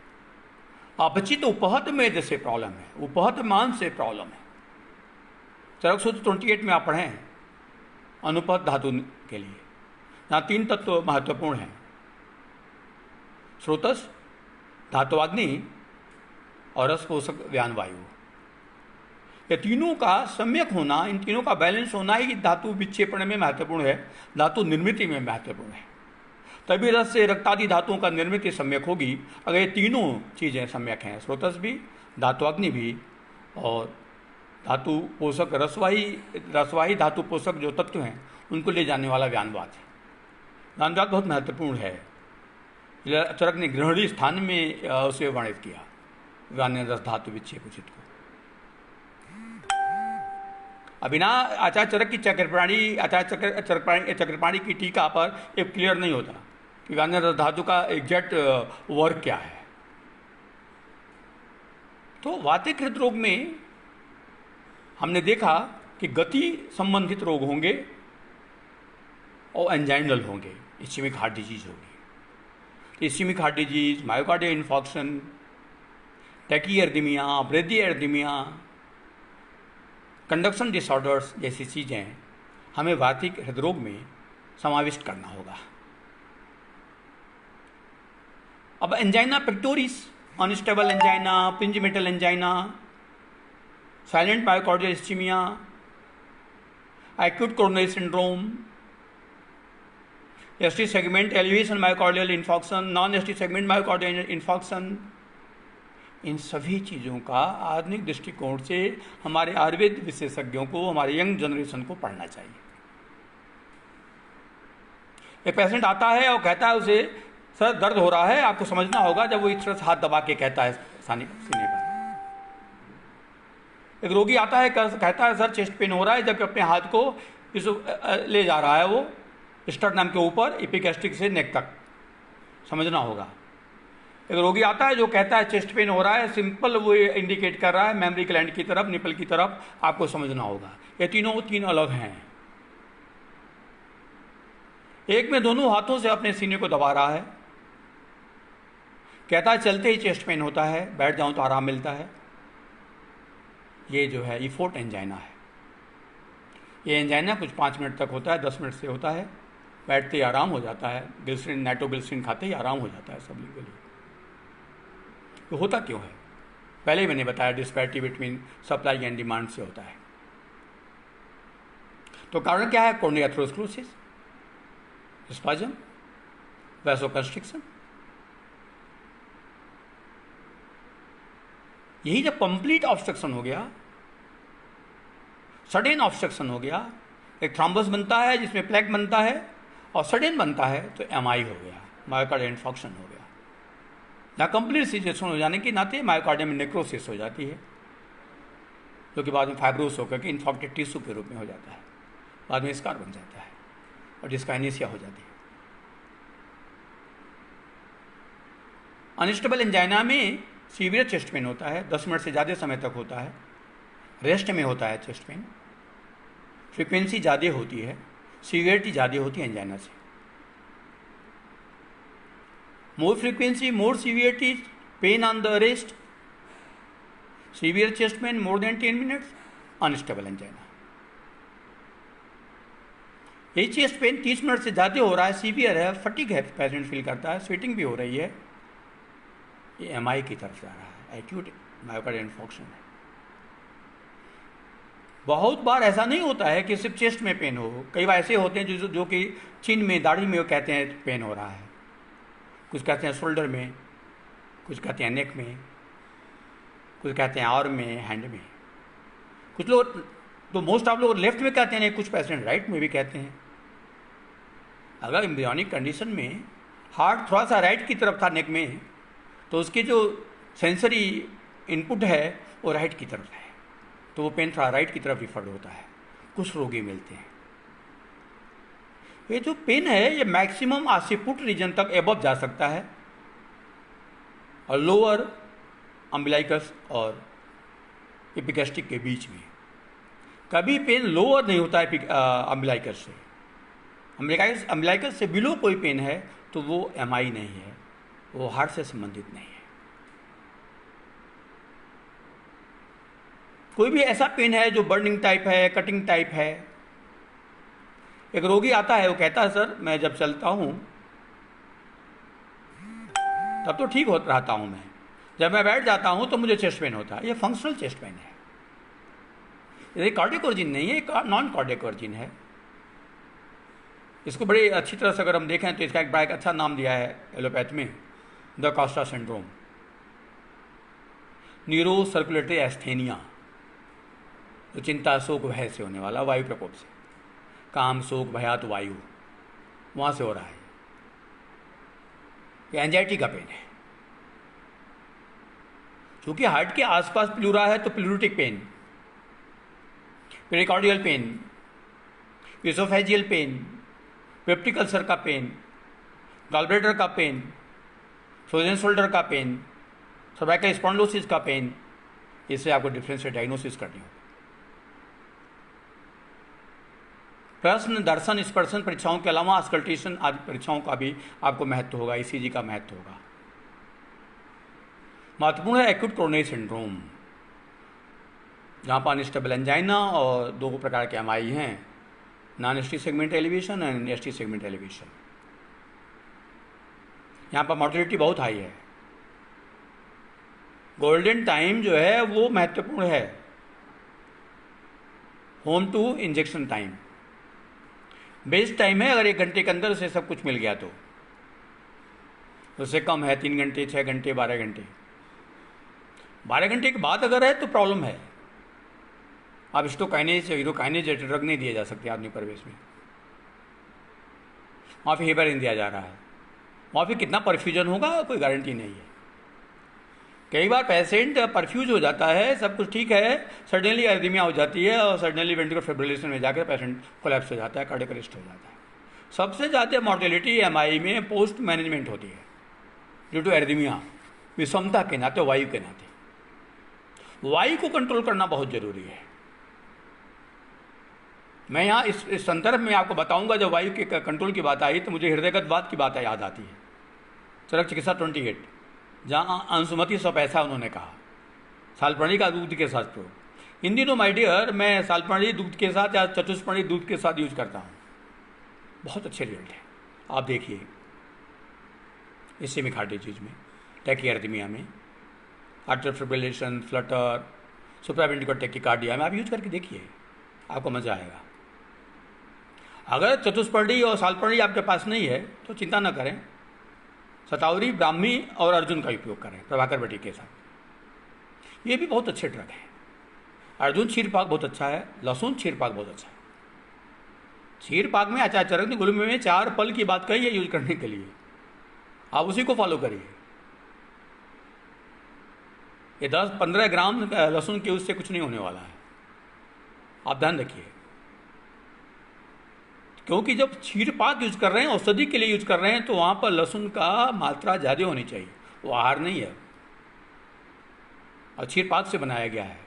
अपचित उपहत मेद से प्रॉब्लम है, उपहत मान से प्रॉब्लम है। चरक सूत्र 28 में आप पढ़ें अनुपहत धातु के लिए, यहाँ 3 तत्व महत्वपूर्ण हैं, स्रोतस, धात्वाग्नि और रस पोषक व्यान वायु। ये तीनों का सम्यक होना, इन तीनों का बैलेंस होना ही धातु विक्षेपण में महत्वपूर्ण है, धातु निर्मिति में महत्वपूर्ण है। तभी रस से रक्तादि धातुओं का निर्मिति सम्यक होगी अगर ये तीनों चीज़ें सम्यक हैं, स्रोतस भी, धात्वाग्नि भी और धातु पोषक रसवाही धातु पोषक जो तत्व हैं उनको ले जाने वाला व्यानवाद है। व्यानवाद बहुत महत्वपूर्ण है। चरक ने गृहिणी स्थान में उसे वर्णित किया, व्यान रस धातु विक्षेप उचित को। बिना आचार्य चरक की चक्रपाणी की टीका पर एक क्लियर नहीं होता कि व्यान रस धातु का एग्जैक्ट वर्क क्या है। तो वातिक हृदरोग में हमने देखा कि गति संबंधित रोग होंगे और एंजाइनल होंगे, इस्चेमिक हार्ट डिजीज होगी। Ischaemic heart disease, myocardial infarction, tachyarrhythmia, bradyarrhythmia, conduction disorders जैसी चीज़ें हमें वातिक हृदरोग में समाविष्ट करना होगा। अब angina pectoris, unstable angina, Prinzmetal angina, silent myocardial ischaemia, acute coronary syndrome, ST segment elevation myocardial infarction, non ST segment myocardial infarction, इन सभी चीज़ों का आधुनिक दृष्टिकोण से हमारे आयुर्वेद विशेषज्ञों को, हमारे यंग जनरेशन को पढ़ना चाहिए। एक पेशेंट आता है और कहता है उसे सर दर्द हो रहा है, आपको समझना होगा जब वो इस तरह से हाथ दबा के कहता है सीने पर। एक रोगी आता है कहता है सर चेस्ट पेन हो रहा है, जबकि अपने हाथ को इस ले जा रहा है वो स्टर्नम के ऊपर एपिगैस्ट्रिक से नेक तक, समझना होगा। एक रोगी आता है जो कहता है चेस्ट पेन हो रहा है, सिंपल वो इंडिकेट कर रहा है मेमोरी ग्लैंड की तरफ, निपल की तरफ, आपको समझना होगा। ये तीन अलग हैं। एक में दोनों हाथों से अपने सीने को दबा रहा है, कहता है चलते ही चेस्ट पेन होता है, बैठ जाऊं तो आराम मिलता है। ये जो है इफोर्ट एंजाइना है। ये एंजाइना कुछ 5 मिनट तक होता है, 10 मिनट से होता है, बैठते ही आराम हो जाता है, ग्लिसरीन नाइट्रोग्लिसरीन खाते ही आराम हो जाता है सब लोगों के लिए। तो होता क्यों है? पहले ही मैंने बताया disparity between supply and demand से होता है। तो कारण क्या है? Coronary atherosclerosis, spasm, vasoconstriction. यही जब कंप्लीट ऑब्स्ट्रक्शन हो गया, सडन ऑब्स्ट्रक्शन हो गया, एक थ्रॉम्बस बनता है जिसमें प्लेक बनता है और सडन बनता है तो एमआई हो गया, मायोकार्डियल इन्फॉक्शन हो गया। या कंप्लीट सिचुएशन हो जाने के नाते मायोकार्डियम में नेक्रोसिस हो जाती है, जो कि बाद में फाइब्रोस होकर के इन्फॉक्टेड टिश्यू के रूप में हो जाता है, बाद में स्कार बन जाता है और डिस्काइनेसिया हो जाती है। अनस्टेबल एंजाइना में सीवियर चेस्ट पेन होता है, 10 मिनट से ज़्यादा समय तक होता है, रेस्ट में होता है चेस्ट पेन, फ्रीक्वेंसी ज़्यादा होती है, सीवियरिटी ज़्यादा होती है एंजाइना से। More frequency, more severity, pain on the arrest, severe chest pain more than 10 minutes, unstable angina। यही चेस्ट पेन 30 मिनट से ज़्यादा हो रहा है, सीवियर है, फटीग है, पेशेंट फील करता है, स्वेटिंग भी हो रही है, ये एमआई की तरफ जा रहा है, एक्यूट मायोकार्डियल इन्फॉक्शन है। बहुत बार ऐसा नहीं होता है कि सिर्फ चेस्ट में पेन हो, कई बार ऐसे होते हैं जो कि चिन में, दाढ़ी में कहते हैं पेन हो रहा है, कुछ कहते हैं शोल्डर में, कुछ कहते हैं नेक में, कुछ कहते हैं आर्म में, हैंड में। कुछ लोग तो मोस्ट ऑफ लोग लेफ्ट में कहते हैं, कुछ पेशेंट राइट में भी कहते हैं। अगर एम्ब्रियोनिक कंडीशन में हार्ट थोड़ा सा राइट की तरफ था नेक में, तो उसकी जो सेंसरी इनपुट है वो राइट की तरफ है, तो वो पेन थोड़ा राइट की तरफ रिफर्ड होता है। कुछ रोगी मिलते हैं। ये जो पेन है ये मैक्सिमम आसिपुट रीजन तक एबव जा सकता है और लोअर अम्बिलाइकस और एपिगैस्ट्रिक के बीच में। कभी पेन लोअर नहीं होता है अम्बिलाइकस से। अम्बिलाइकस से बिलो कोई पेन है तो वो एमआई नहीं है, वो हार्ट से संबंधित नहीं है। कोई भी ऐसा पेन है जो बर्निंग टाइप है, कटिंग टाइप है। एक रोगी आता है, वो कहता है सर मैं जब चलता हूं तब तो ठीक होता रहता हूं मैं, जब मैं बैठ जाता हूं तो मुझे चेस्ट पेन होता है। ये फंक्शनल चेस्ट पेन है, ये कार्डियक ओरिजिन नहीं है, नॉन कार्डियक ओरिजिन है। इसको बड़ी अच्छी तरह से अगर हम देखें तो इसका एक बड़ा एक अच्छा नाम दिया है एलोपैथ में, da Costa syndrome, neuro circulatory asthenia, जो चिंता शोक भय से होने वाला, वायु प्रकोप से, काम शोक भयात वायु, वहां से हो रहा है। ये एंजाइटी का पेन है। क्योंकि हार्ट के आसपास प्लूरा है तो pleuritic pain, pericardial pain, oesophageal pain, peptic ulcer का पेन, गॉलब्लैडर का पेन, फ्रोजन शोल्डर का पेन, सर्वाइकल स्पॉन्डिलोसिस का पेन, इससे आपको डिफरेंशियल डायग्नोसिस करनी होगी। प्रश्न, दर्शन, स्पर्शन परीक्षाओं के अलावा अस्कल्टेशन आदि परीक्षाओं का भी आपको महत्व होगा, ईसीजी का महत्व होगा। महत्वपूर्ण है एक्यूट कोरोनरी सिंड्रोम, जहाँ पर अनस्टेबल एंजाइना और दो प्रकार के एमआई हैं, non ST segment elevation and ST segment elevation. यहाँ पर मॉर्टिलिटी बहुत हाई है। गोल्डन टाइम जो है वो महत्वपूर्ण है, home to injection time best time है। अगर 1 घंटे के अंदर से सब कुछ मिल गया तो, उससे कम है 3 घंटे, 6 घंटे, 12 घंटे। 12 घंटे के बाद अगर है तो प्रॉब्लम है। आप हिस्टोकाइनेज यूरोकाइनेज ड्रग नहीं दिए जा सकते आदमी परिवेश में। वहाँ पे हेपेरिन दिया जा रहा है, वहाँ पे कितना परफ्यूजन होगा कोई गारंटी नहीं है। कई बार पेशेंट परफ्यूज हो जाता है, सब कुछ ठीक है, सडनली एरिथमिया हो जाती है और सडनली वेंट्रिकुलर फिब्रिलेशन में जाकर पेशेंट कोलैप्स हो जाता है, कार्डियक अरेस्ट हो जाता है। सबसे ज़्यादा मॉर्टेलिटी एमआई में पोस्ट मैनेजमेंट होती है ड्यू टू एरिथमिया, विषमता के नाते, वायु के नाते। वायु को कंट्रोल करना बहुत जरूरी है। मैं यहाँ इस संदर्भ में आपको बताऊंगा, जब वायु के कंट्रोल की बात आई तो मुझे हृदयगत बात की बात याद आती है। चरक चिकित्सा 28, जहाँ अंशुमति स्वपैसा उन्होंने कहा सालपर्णी का दूध के साथ प्रयोग। इन दिनों माय डियर मैं सालपर्णी दूध के साथ या चतुष्पर्णी दूध के साथ यूज करता हूँ, बहुत अच्छे रिजल्ट है। आप देखिए इस्केमिक हार्ट डिजीज में, टैकीकार्डिया में, आर्टियल फिब्रिलेशन, फ्लटर, सुप्रावेंट्रिकुलर टैकीकार्डिया में आप यूज करके देखिए, आपको मजा आएगा। अगर चतुष्पर्णी और सालपर्णी आपके पास नहीं है तो चिंता न करें, शतावरी, ब्राह्मी और अर्जुन का उपयोग करें प्रभाकर बटी के साथ। ये भी बहुत अच्छे ड्रग है। अर्जुन क्षीरपाक बहुत अच्छा है, लहसुन क्षीरपाक बहुत अच्छा है। क्षीरपाक में आचार्य चरक ने गुरुमुख में 4 पल की बात कही है यूज करने के लिए, आप उसी को फॉलो करिए। ये 10-15 ग्राम लहसुन के उससे कुछ नहीं होने वाला है, आप ध्यान रखिए। क्योंकि जब क्षीरपाक यूज कर रहे हैं, औषधि के लिए यूज कर रहे हैं, तो वहां पर लहसुन का मात्रा ज़्यादा होनी चाहिए, वो आहार नहीं है और क्षीरपाक से बनाया गया है।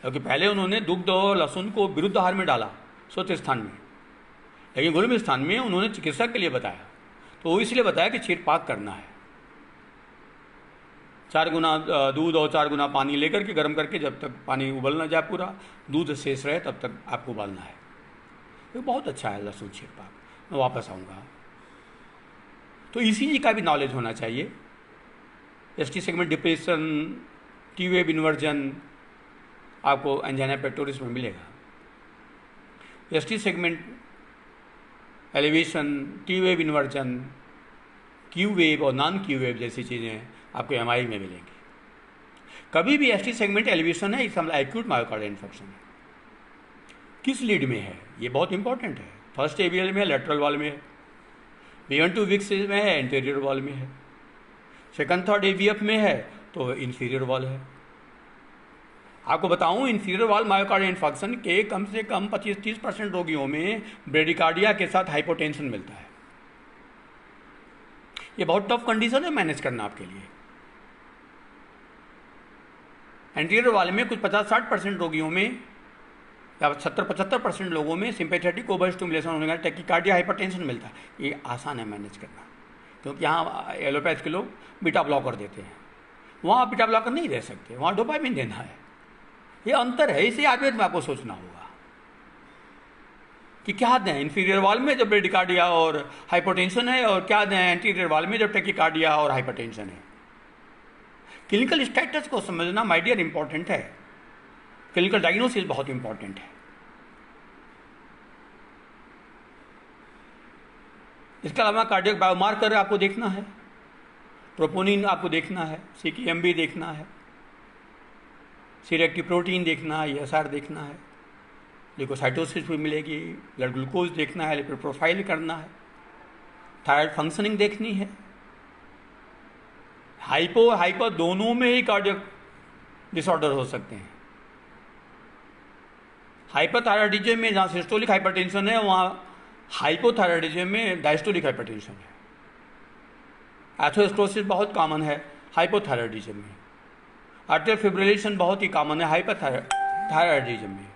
क्योंकि पहले उन्होंने दुग्ध और लहसुन को विरुद्ध आहार में डाला स्वतः स्थान में, लेकिन गुरुमुख स्थान में उन्होंने चिकित्सा के लिए बताया, तो वो इसलिए बताया कि क्षीरपाक करना है। 4 गुना दूध और 4 गुना पानी लेकर के गर्म करके, जब तक पानी उबल ना जाए पूरा, दूध शेष रहे तब तक आपको उबालना है। ये बहुत अच्छा है लहसुन क्षीरपाक। मैं वापस आऊँगा। तो ईसीजी का भी नॉलेज होना चाहिए। ST segment depression, T wave inversion आपको एंजाइना पेक्टोरिस में मिलेगा। ST segment elevation, T wave inversion, Q wave और नॉन क्यू वेव जैसी चीज़ें आपको एमआई में मिलेंगी। कभी भी एसटी सेगमेंट एलिवेशन है, इसका मतलब एक्यूट मायोकार्डियल इन्फेक्शन है। किस लीड में है, ये बहुत इंपॉर्टेंट है। फर्स्ट एबीएल में है, लेटरल वॉल में है, B1 to विक्स में है, इंटीरियर वॉल में है। सेकंड थर्ड एवीएफ में है तो इंफीरियर वॉल है। आपको बताऊं, इंफीरियर वॉल मायोकार्डियल इन्फेक्शन के कम से कम 25-30% रोगियों में ब्रेडिकार्डिया के साथ हाइपोटेंशन मिलता है। ये बहुत टफ कंडीशन है मैनेज करना आपके लिए। एंटीरियर वाले में कुछ 50-60% रोगियों में या 70-75% लोगों में सिंपैथेटिक ओवर स्टिमुलेशन होने का टैकीकार्डिया हाइपरटेंशन मिलता है। ये आसान है मैनेज करना, क्योंकि यहाँ एलोपैथ के लोग बीटा ब्लॉकर देते हैं, वहाँ बीटा ब्लॉकर नहीं दे सकते, वहाँ डोपामिन देना है। ये अंतर है, इसे आयुर्वेद में आपको सोचना होगा कि क्या दें इंफीरियर वाल में जब ब्रेडिकार्डिया और हाइपरटेंशन है, और क्या दें एंटीरियर वाल में जब टैकीकार्डिया और हाइपरटेंशन है। क्लिनिकल स्टेटस को समझना माय डियर इंपॉर्टेंट है, क्लिनिकल डायग्नोसिस बहुत इंपॉर्टेंट है। इसके अलावा कार्डियक बायोमार्कर आपको देखना है, प्रोपोनिन आपको देखना है, CKMB देखना है, सीरेक्टिव प्रोटीन देखना है, ESR देखना है, ल्यूकोसाइटोसिस भी मिलेगी, ब्लड ग्लूकोज देखना है, लिपिड प्रोफाइल करना है, थायराइड फंक्शनिंग देखनी है। हाइपो हाइपर दोनों में ही कार्डियक डिसऑर्डर हो सकते हैं। हाइपोथायराइडिज्म में जहाँ सिस्टोलिक हाइपरटेंशन है, वहाँ हाइपोथायराइडिज्म में डायस्टोलिक हाइपरटेंशन है। एथेरोस्क्लेरोसिस बहुत कॉमन है हाइपोथायराइडिज्म में। आर्टेरियल फिब्रिलेशन बहुत ही कॉमन है हाइपोथायराइडिज्म में।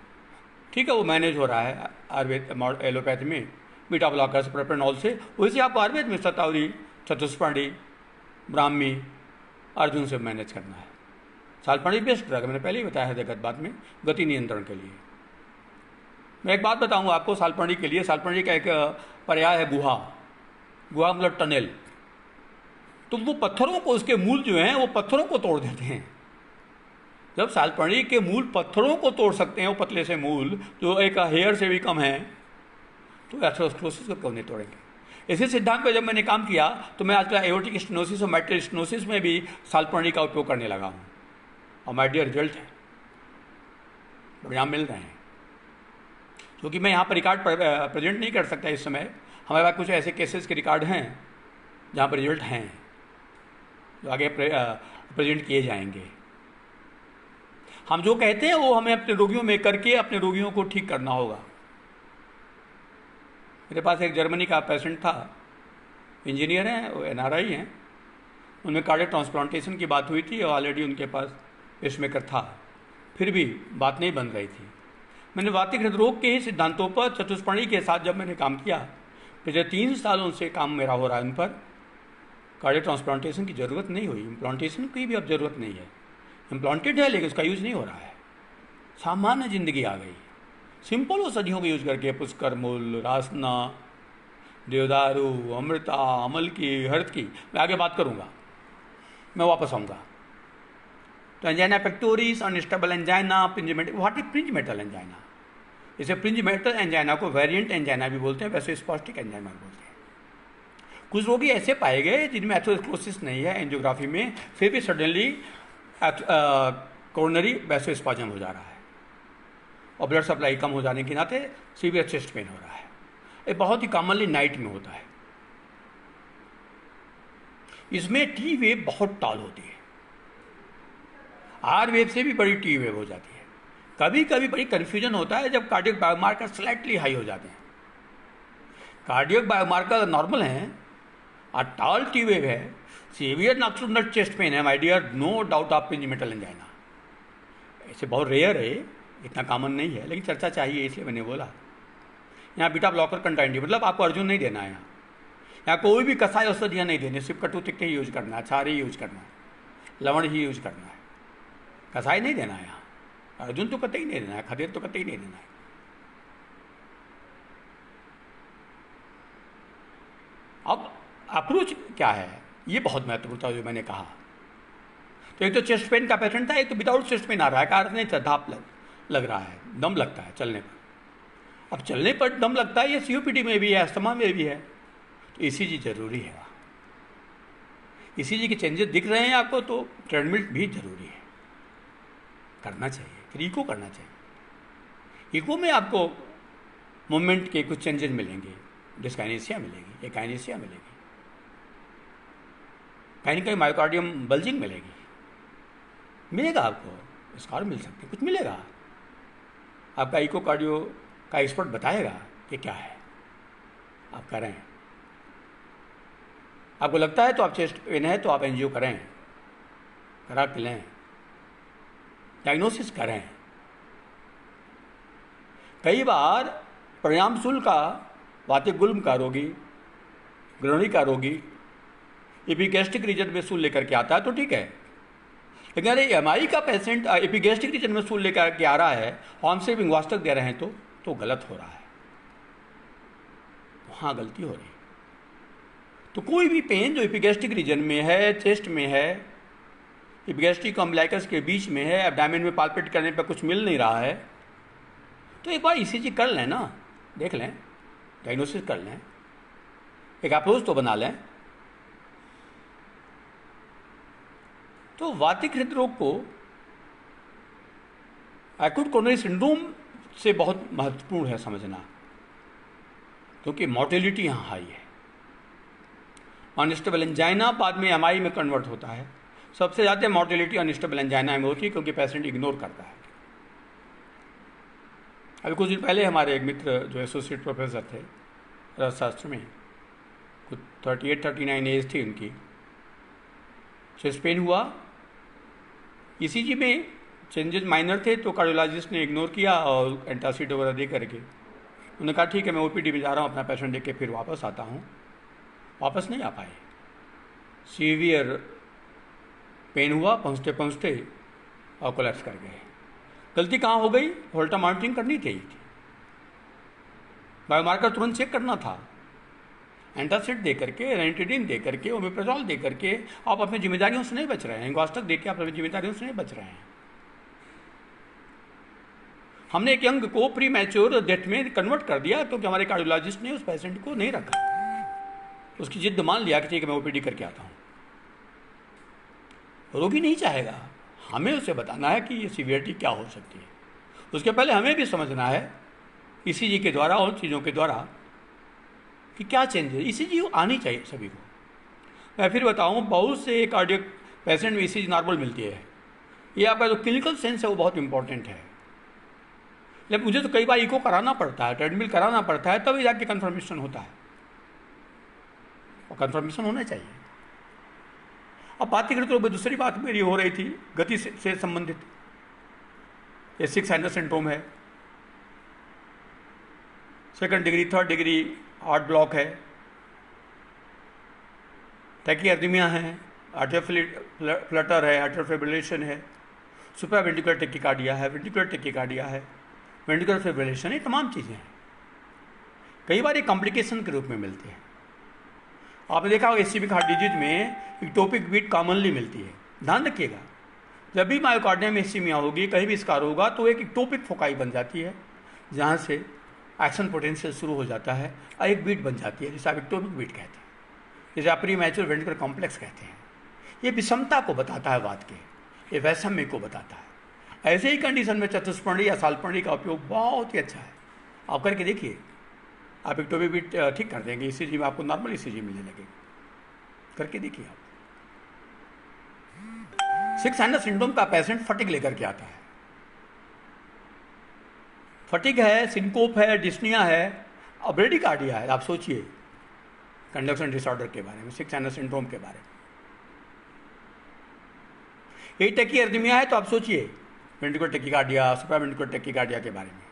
ठीक है, वो मैनेज हो रहा है आयुर्वेद एलोपैथी में बीटा ब्लॉकर्स प्रोप्रेनॉल से। वैसे आपको आयुर्वेद में शतावरी, चतुष्पर्णी, ब्राह्मी, अर्जुन से मैनेज करना है। सालपर्णी बेस्ट ड्रग, मैंने पहले ही बताया है जगत बात में, गति नियंत्रण के लिए। मैं एक बात बताऊंगा आपको सालपर्णी के लिए। सालपर्णी का एक पर्याय है गुहा। गुहा मतलब टनल। तो वो पत्थरों को, उसके मूल जो हैं वो पत्थरों को तोड़ देते हैं। जब सालपर्णी के मूल पत्थरों को तोड़ सकते हैं, वो पतले से मूल जो एक हेयर से भी कम है, तो एथेरोस्क्लेरोसिस को क्यों नहीं तोड़ेंगे। इसी सिद्धांत पर जब मैंने काम किया तो मैं आजकल एओर्टिक स्टेनोसिस और माइट्रल स्टेनोसिस में भी सालपर्णी का उपयोग करने लगा हूँ, और माय डियर रिजल्ट है, परिणाम मिल रहे हैं। क्योंकि मैं यहाँ पर रिकॉर्ड प्रेजेंट नहीं कर सकता इस समय, हमारे पास कुछ ऐसे केसेस के रिकॉर्ड हैं जहाँ पर रिजल्ट हैं, जो आगे प्रेजेंट किए जाएंगे। हम जो कहते हैं वो हमें अपने रोगियों में करके अपने रोगियों को ठीक करना होगा। मेरे पास एक जर्मनी का पेशेंट था, इंजीनियर हैं, वो NRI हैं, उनमें कार्डियक ट्रांसप्लांटेशन की बात हुई थी और ऑलरेडी उनके पास पेसमेकर था, फिर भी बात नहीं बन रही थी। मैंने वातिक हृदरोग के ही सिद्धांतों पर चतुष्पर्णी के साथ जब मैंने काम किया, पिछले 3 सालों से काम मेरा हो रहा है उन पर, कार्डियक ट्रांसप्लांटेशन की ज़रूरत नहीं हुई, इम्प्लांटेशन की भी अब ज़रूरत नहीं है। इम्प्लांटेड है लेकिन उसका यूज़ नहीं हो रहा है, सामान्य जिंदगी आ गई। सिंपल औषधियों का यूज़ करके पुष्कर मूल, रासना, देवदारू, अमृता, अमल की, हर्द की, मैं आगे बात करूँगा, मैं वापस आऊँगा। तो angina pectoris, unstable angina, Prinzmetal, what is Prinzmetal angina. इसे प्रिंजमेटल एंजाइना को वेरिएंट एंजाइना भी बोलते हैं, वैसे स्पॉस्टिक एंजाइना बोलते हैं। कुछ रोगी ऐसे पाए गए जिनमें एथेरोस्क्लेरोसिस नहीं है एंजियोग्राफी में, फिर भी सडनली कोरोनरी वैसोस्पाज्म हो जा रहा है और ब्लड सप्लाई कम हो जाने के नाते सीवियर चेस्ट पेन हो रहा है। ये बहुत ही कॉमनली नाइट में होता है। इसमें टी वेव बहुत टाल होती है, आर वेव से भी बड़ी टी वेव हो जाती है। कभी कभी बड़ी कन्फ्यूजन होता है जब कार्डियक बायोमार्कर स्लाइटली हाई हो जाते हैं। कार्डियक बायोमार्कर नॉर्मल हैं और टाल टी वेव है, सीवियर नॉक्टर्नल चेस्ट पेन है, my dear, no doubt of Prinzmetal angina. ऐसे बहुत रेयर है, इतना कॉमन नहीं है, लेकिन चर्चा चाहिए इसलिए मैंने बोला। यहाँ बीटा ब्लॉकर कंटाइंडी, मतलब आपको अर्जुन नहीं देना है, यहाँ कोई भी कसाई औषधियाँ नहीं देनी, सिर्फ कटु तिक्के ही यूज करना है, क्षार ही यूज करना है, लवण ही यूज करना है, कसाई नहीं देना है। यहाँ अर्जुन तो कतई नहीं देना है, खदेर तो कतई नहीं देना है। अब अप्रोच क्या है, ये बहुत महत्वपूर्ण था जो मैंने कहा। तो एक तो चेस्ट पेन का पेशेंट था, एक तो विदाउट चेस्ट पेन आ रहा है, कारण नहीं धाप लग रहा है, दम लगता है चलने पर। अब चलने पर दम लगता है, ये COPD में भी है, अस्थमा में भी है, तो ECG जरूरी है। ECG के चेंजेस दिख रहे हैं आपको तो ट्रेडमिल भी जरूरी है, करना चाहिए। फिर इको करना चाहिए। इको में आपको मूवमेंट के कुछ चेंजेस मिलेंगे, डिस्काइनेसिया मिलेगी, एकाइनेसिया मिलेगी, कहीं ना कहीं मायोकार्डियम बल्जिंग मिलेगा आपको, स्कार मिल सकते, कुछ मिलेगा। आपका इको कार्डियो का एक्सपर्ट बताएगा कि क्या है, आप करें। आपको लगता है तो आप चेस्ट पेन है तो आप एंजियो करें, करा के लें। डायग्नोसिस करें। कई बार परिणामशूल का वातिगुल्म का रोगी, ग्रहणी का रोगी एपिगैस्ट्रिक रीजन में सूल लेकर के आता है तो ठीक है, लेकिन अरे एमआई का पेशेंट एपिगैस्ट्रिक रीजन में सूल लेकर के आ रहा है और हमसे विंगवास्टक दे रहे हैं तो गलत हो रहा है, वहाँ गलती हो रही है। तो कोई भी पेन जो एपिगैस्ट्रिक रीजन में है, चेस्ट में है, एपिगैस्ट्रिक अम्बिलिकस के बीच में है, एब्डामेन में पाल्पेट करने पर कुछ मिल नहीं रहा है, तो एक बार ईसीजी कर लें ना, देख लें, डायग्नोसिस कर लें, एक अप्रोच तो बना लें। तो वातिक हृदरोग को एक्यूट कोरोनरी सिंड्रोम से बहुत महत्वपूर्ण है समझना, क्योंकि मोर्टेलिटी यहाँ हाई है। अनस्टेबल एंजाइना बाद में एमआई में कन्वर्ट होता है। सबसे ज़्यादा मोर्टेलिटी अनस्टेबल एंजाइना में होती है, क्योंकि पेशेंट इग्नोर करता है। अभी कुछ दिन पहले हमारे एक मित्र जो एसोसिएट प्रोफेसर थे रसशास्त्र में, कुछ 38-39 एज थी उनकी, चेस्ट पेन हुआ, ईसीजी में चेंजेस माइनर थे, तो कार्डियोलॉजिस्ट ने इग्नोर किया और एंटासिड वगैरह दे करके उन्होंने कहा ठीक है मैं ओपीडी में जा रहा हूँ, अपना पेशेंट देख के फिर वापस आता हूँ। वापस नहीं आ पाए, सीवियर पेन हुआ पहुँचते पहुँचते और कोलैप्स कर गए। गलती कहाँ हो गई? होल्टा मॉनिटरिंग करनी चाहिए थी, बायोमार्कर तुरंत चेक करना था, एंटासिड दे करके, रेनिटिडिन दे करके, ओमेप्राजोल दे करके आप अपनी जिम्मेदारियों से नहीं बच रहे हैं, विंगवास्टक दे के आप अपनी जिम्मेदारियों से नहीं बच रहे हैं। हमने एक यंग को प्री मैच्योर डेथ में कन्वर्ट कर दिया, क्योंकि हमारे कार्डियोलॉजिस्ट ने उस पेशेंट को नहीं रखा, उसकी जिद मान लिया कि ठीक है मैं ओपीडी करके आता हूँ। रोगी नहीं चाहेगा, हमें उसे बताना है कि ये सीवियरिटी क्या हो सकती है। उसके पहले हमें भी समझना है ईसीजी के द्वारा और चीज़ों के द्वारा कि क्या चेंज है। ईसीजी आनी चाहिए सभी को। मैं फिर बताऊँ, बहुत से कार्डियक पेशेंट में ईसीजी नॉर्मल मिलती है। ये आपका जो क्लिनिकल सेंस है वो बहुत इंपॉर्टेंट है, लेकिन मुझे तो कई बार इको कराना पड़ता है, ट्रेडमिल कराना पड़ता है, तभी जाके कन्फर्मेशन होता है, और कन्फर्मेशन होना चाहिए। अब वातिक हृदरोग में दूसरी बात मेरी हो रही थी गति से संबंधित, ये 6 साइनस सिंड्रोम है, 2nd degree 3rd degree heart block है, टैकीकार्डिया है, आर्टियल फ्लटर है, आर्टियल फिब्रिलेशन है, सुप्रावेंट्रिकुलर टैकीकार्डिया है, वेंट्रिकुलर टैकीकार्डिया है, वेंट्रिकुलर फिब्रिलेशन, ये तमाम चीज़ें हैं। कई बार ये कॉम्प्लिकेशन के रूप में मिलते हैं। आपने देखा होगा इस्केमिक हार्ट डिजीज में इक्टोपिक बीट कॉमनली मिलती है। ध्यान रखिएगा, जब भी मायोकार्डियम में इस्केमिया होगी, कहीं भी स्कार होगा, तो एक इक्टोपिक फोकाई बन जाती है, जहाँ से एक्शन पोटेंशियल शुरू हो जाता है और एक बीट बन जाती है, जिसे आप इक्टोपिक बीट कहते हैं, जिसे आप प्री मैच्योर वेंट्रिकुलर कॉम्प्लेक्स कहते हैं। ये विषमता को बताता है बात के, ये वैषम्य को बताता है। ऐसे ही कंडीशन में चतुष्पर्णी या सालपर्णी का उपयोग बहुत ही अच्छा है, आप करके देखिए, आप इक्टोपिक बीट ठीक कर देंगे, ईसीजी में आपको नॉर्मल ईसीजी मिलने लगेगी, करके देखिए आप। 6 साइनस सिंड्रोम का पेशेंट फटिग लेकर के आता है, फटिग है, सिंकोप है, डिस्निया है, और ब्रेडिकार्डिया है। आप सोचिए कंडक्शन डिसऑर्डर के बारे में, 6 साइनस सिंड्रोम के बारे में। ये टैकीकार्डिया है तो आप सोचिए वेंट्रिकुलर टैकीकार्डिया, सुप्रावेंट्रिकुलर टैकीकार्डिया के बारे में।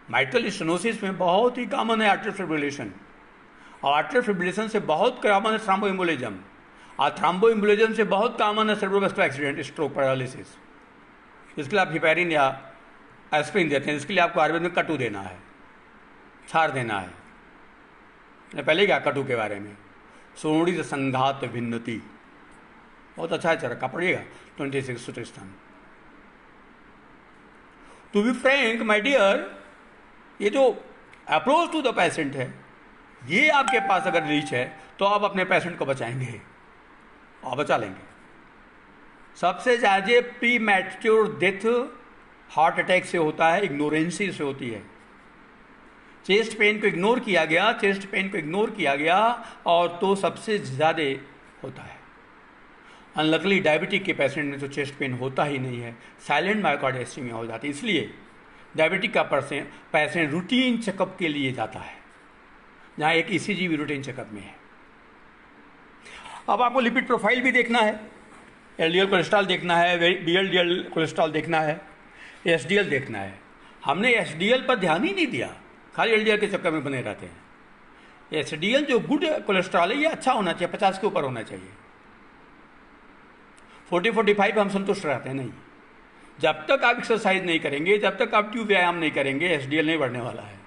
माइट्रल स्टेनोसिस में बहुत ही कॉमन है आर्टरियल फिब्रिलेशन, और आर्टरियल फिब्रिलेशन से बहुत कॉमन है थ्रोम्बोएम्बोलिज्म, और थ्रोम्बोएम्बोलिज्म से बहुत कॉमन है सेरेब्रोवास्कुलर एक्सीडेंट, स्ट्रोक, पैरालिसिस। इसके लिए आप हिपैरिन या एस्प्रिन देते हैं, इसके लिए आपको आयुर्वेद में कटु देना है, छार देना है। मैं पहले क्या कटु के बारे में, सोणित संघात भिन्नति, बहुत अच्छा है, चरका पड़िएगा 26 सूत्र स्थान। To be frank my dear, ये जो अप्रोच टू द पेशेंट है, ये आपके पास अगर रीच है तो आप अपने पेशेंट को बचाएंगे और बचा लेंगे। सबसे ज़्यादा pre mature death heart attack से होता है, इग्नोरेंसी से होती है। चेस्ट पेन को इग्नोर किया गया, चेस्ट पेन को इग्नोर किया गया, और तो सबसे ज़्यादा होता है। अनलकली डायबिटिक के पेशेंट में तो चेस्ट पेन होता ही नहीं है, साइलेंट मायोकार्डियल इस्केमिया हो जाती है। इसलिए डायबिटिक का पेशेंट रूटीन चेकअप के लिए जाता है, जहाँ एक ईसीजी भी रूटीन चेकअप में है। अब आपको लिपिड प्रोफाइल भी देखना है, एलडीएल कोलेस्ट्रॉल देखना है, बीएलडीएल कोलेस्ट्रॉल देखना है, एसडीएल देखना है। हमने एसडीएल पर ध्यान ही नहीं दिया, खाली एलडीएल के चक्कर में बने रहते हैं। एसडीएल जो गुड कोलेस्ट्रॉल है ये अच्छा होना चाहिए, 50 के ऊपर होना चाहिए। 40-45 हम संतुष्ट रहते हैं नहीं। जब तक आप एक्सरसाइज नहीं करेंगे, जब तक आप ट्यूब व्यायाम नहीं करेंगे, एसडीएल नहीं बढ़ने वाला है।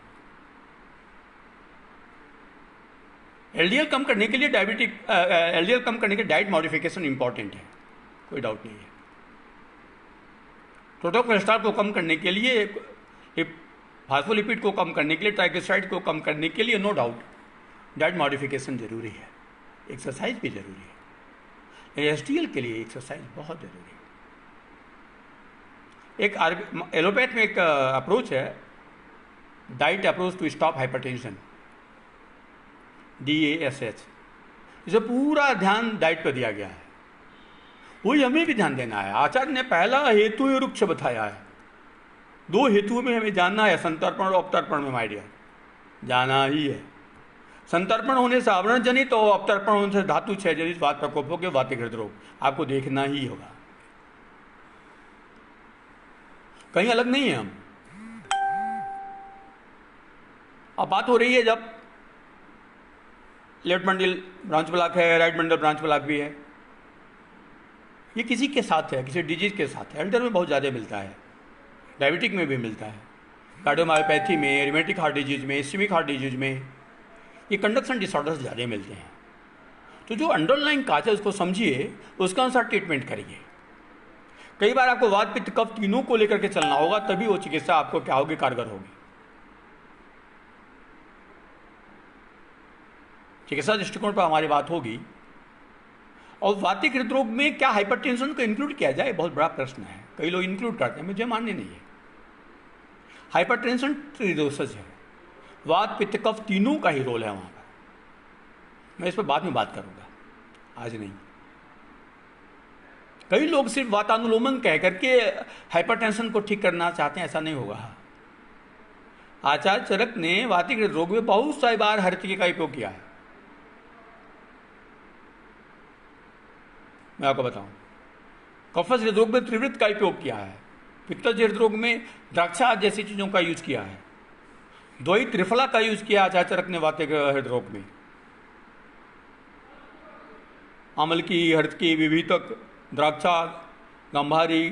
एलडीएल कम करने के लिए एलडीएल कम करने के डाइट मॉडिफिकेशन इंपॉर्टेंट है, कोई डाउट नहीं है। टोटल कोलेस्ट्रॉल को कम करने के लिए, फास्फोलिपिड को कम करने के लिए, ट्राइग्लिसराइड को कम करने के लिए नो डाउट डाइट मॉडिफिकेशन जरूरी है, एक्सरसाइज भी जरूरी है। एसडीएल के लिए एक्सरसाइज बहुत जरूरी है। एक एलोपैथ में एक अप्रोच है, diet approach to stop hypertension, DASH। इसे पूरा ध्यान डाइट पर दिया गया है, वही हमें भी ध्यान देना है। आचार्य ने पहला हेतु वृक्ष बताया है। 2 हेतुओं में हमें जानना है, संतर्पण और अवतर्पण में माय डियर जाना ही है। संतर्पण होने से आवरण जनित और अवतर्पण होने से धातु क्षय जनित वात प्रकोपों के वातिक हृदरोग आपको देखना ही होगा, कहीं अलग नहीं है हम। अब बात हो रही है जब लेफ्ट बंडल ब्रांच ब्लॉक है, राइट बंडल ब्रांच ब्लॉक भी है, ये किसी के साथ है, किसी डिजीज के साथ है। एल्डर में बहुत ज़्यादा मिलता है, डायबिटिक में भी मिलता है, कार्डियोमायोपैथी में, रिमेटिक हार्ट डिजीज में, इस्केमिक हार्ट डिजीज में, ये कंडक्शन डिसऑर्डर्स ज़्यादा मिलते हैं। तो जो अंडरलाइंग काज है उसको समझिए, उसके अनुसार ट्रीटमेंट करिए। कई बार आपको वात पित्त कफ तीनों को लेकर के चलना होगा, तभी वो चिकित्सा आपको क्या होगी, कारगर होगी। चिकित्सा दृष्टिकोण पर हमारी बात होगी। और वातिक हृदरोग में क्या हाइपरटेंशन को इंक्लूड किया जाए, बहुत बड़ा प्रश्न है। कई लोग इंक्लूड करते हैं, मुझे मानने नहीं है। हाइपरटेंशन त्रिदोषज है, वात पित्त कफ तीनों का ही रोल है वहां पर। मैं इस पर बाद में बात करूंगा, आज नहीं। कई लोग सिर्फ वातानुलोमन कह करके हाइपरटेंशन को ठीक करना चाहते हैं, ऐसा नहीं होगा। आचार्य चरक ने वातिक हृदरोग में बहुत सारी बार हरतिके का उपयोग किया है। मैं आपको बताऊं, कफज हृदरोग में त्रिवृत का उपयोग किया है, पित्तज हृदरोग में द्राक्षा जैसी चीजों का यूज किया है, द्वयी त्रिफला का यूज किया आचार्य चरक ने वातिक हृदरोग में, अमल की, हर्तकी, विभीतक, द्राक्षा, गंभारी,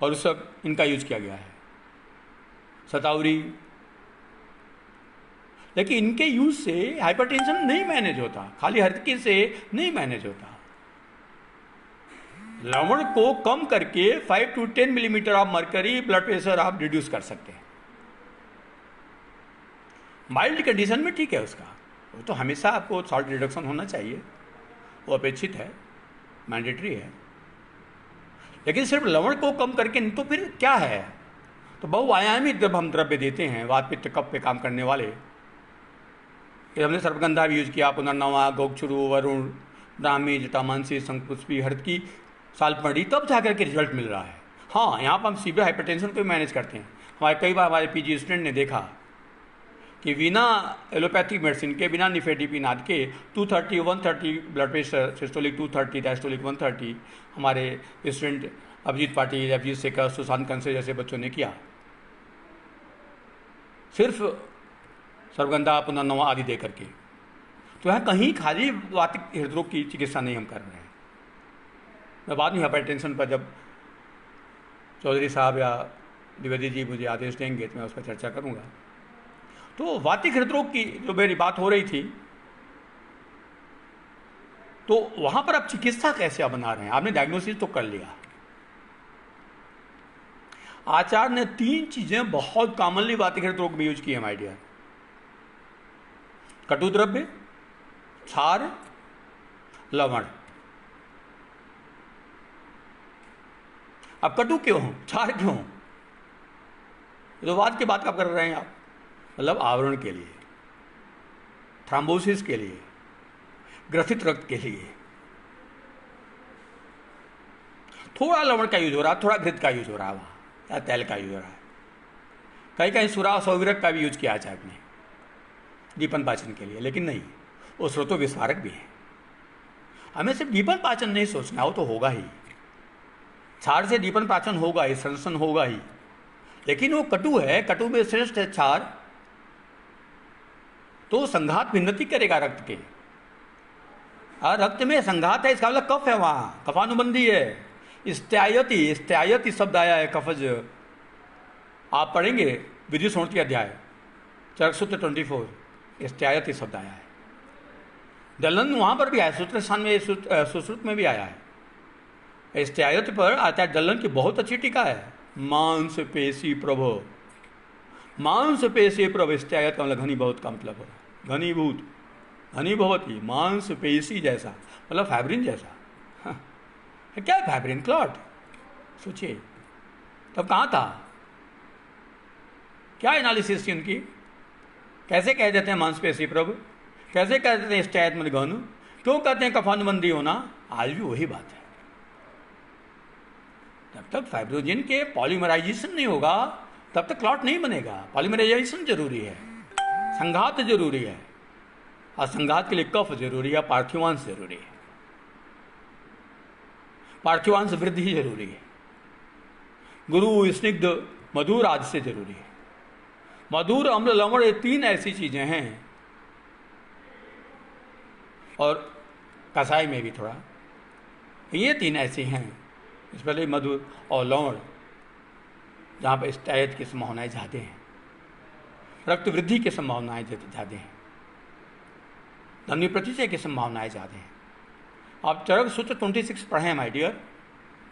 परुषक, इनका यूज किया गया है, सतावरी। लेकिन इनके यूज से हाइपरटेंशन नहीं मैनेज होता, खाली हर्तकी से नहीं मैनेज होता। लवण को कम करके 5 to 10 millimetre of mercury blood pressure आप रिड्यूस कर सकते हैं। माइल्ड कंडीशन में ठीक है उसका, वो तो हमेशा आपको सॉल्ट रिडक्शन होना चाहिए, वो अपेक्षित है, मैंडेटरी है। लेकिन सिर्फ लवण को कम करके तो फिर क्या है? तो बहुआयामी जब हम द्रव्य देते हैं वात पित्त कफ पे काम करने वाले, हमने सर्पगंधा भी यूज किया, पुनर्नवा, गोक्षुरु, वरुण, ब्राह्मी, जटामांसी, शंखपुष्पी, हरदकी, सालपड़ी, तब जाकर के रिजल्ट मिल रहा है। हाँ, यहाँ पर हम सीवियर हाइपरटेंशन को मैनेज करते हैं। हमारे कई बार हमारे पीजी स्टूडेंट ने देखा कि बिना एलोपैथिक मेडिसिन के, बिना निफेडिपिनाद के 230, 130 ब्लड प्रेशर, सिस्टोलिक 230, डायस्टोलिक 130 हमारे स्टूडेंट अभिजीत पाटिल, अभिजीत शेखर, सुशांत कंसे जैसे बच्चों ने किया, सिर्फ सर्वगंधा, पुनर्नवा आदि दे करके। तो यहाँ कहीं खाली वातिक हृदरोग की चिकित्सा नहीं हम कर रहे हैं। मैं बाद में हाइपरटेंशन पर जब चौधरी साहब या द्विवेदी जी मुझे आदेश देंगे तो मैं उस पर चर्चा करूँगा। तो वातिक हृदरोग की जो मेरी बात हो रही थी, तो वहाँ पर आप चिकित्सा कैसे आप बना रहे हैं? आपने डायग्नोसिस तो कर लिया। आचार्य ने 3 चीजें बहुत कॉमनली वातिक हृदरोग में यूज की है माय डियर: कटु द्रव्य, क्षार, लवण। अब कटु क्यों, क्षार क्यों? तो वात की बात आप कर रहे हैं आप, मतलब आवरण के लिए, थ्रोम्बोसिस के लिए, ग्रथित रक्त के लिए। थोड़ा लवण का यूज हो रहा है, थोड़ा घृत का यूज हो रहा है, वहां या तेल का यूज हो रहा है। कहीं कहीं सुरा सौविरक का भी यूज किया आचार्य ने दीपन पाचन के लिए, लेकिन नहीं, वो स्रोतो विस्फारक भी है। हमें सिर्फ दीपन पाचन नहीं सोचना, वो तो होगा ही, क्षार से दीपन पाचन होगा ही, संसन होगा ही, लेकिन वो कटु है, कटु में श्रेष्ठ है क्षार, तो संघात भिन्नति करेगा रक्त के। रक्त में संघात है, इसका मतलब कफ है, वहां कफानुबंधी है। स्त्यायति, स्त्यायति शब्द आया है कफज, आप पढ़ेंगे विधि सोणती अध्याय चरक सूत्र 24, स्त्यायति शब्द आया है। दलन वहां पर भी आया, सूत्र स्थान में, सुश्रुत में भी आया है। स्त्यायति पर आचार्य दलन की बहुत अच्छी टीका है। मांस पेशी प्रभो, मांस पेशी प्रभो, स्त्यायत का मतलब घनीभूत का मतलब है, घनीभूत, घनीभवती, मांस पेशी जैसा, मतलब फैब्रिन जैसा। हाँ। क्या है फैब्रिन? क्लॉट। सोचिए तब कहाँ था, क्या एनालिसिस थी उनकी? कैसे कह देते हैं मांसपेशी प्रभु, कैसे कह देते हैं स्टैत में घन, क्यों कहते हैं कफानुबंदी होना? आज भी वही बात है। जब तक फाइब्रोजिन के पॉलीमराइजेशन नहीं होगा तब तक क्लॉट नहीं बनेगा। पॉलीमराइजेशन जरूरी है, संघात जरूरी है, और संघात के लिए कफ जरूरी है, पार्थिवांश जरूरी है, पार्थिवांश वृद्धि जरूरी है, गुरु स्निग्ध मधुर आदि से जरूरी है। मधुर अम्ल लवण, ये तीन ऐसी चीजें हैं, और कसाई में भी थोड़ा, ये तीन ऐसी हैं, इस पहले मधुर और लवण, जहाँ पर स्टैत की संभावनाएं ज़्यादा हैं, रक्त वृद्धि की संभावनाएं ज़्यादा हैं, धमनी प्रतिचय की संभावनाएं ज़्यादा हैं। आप चरक सूत्र 26 पढ़ें माय डियर,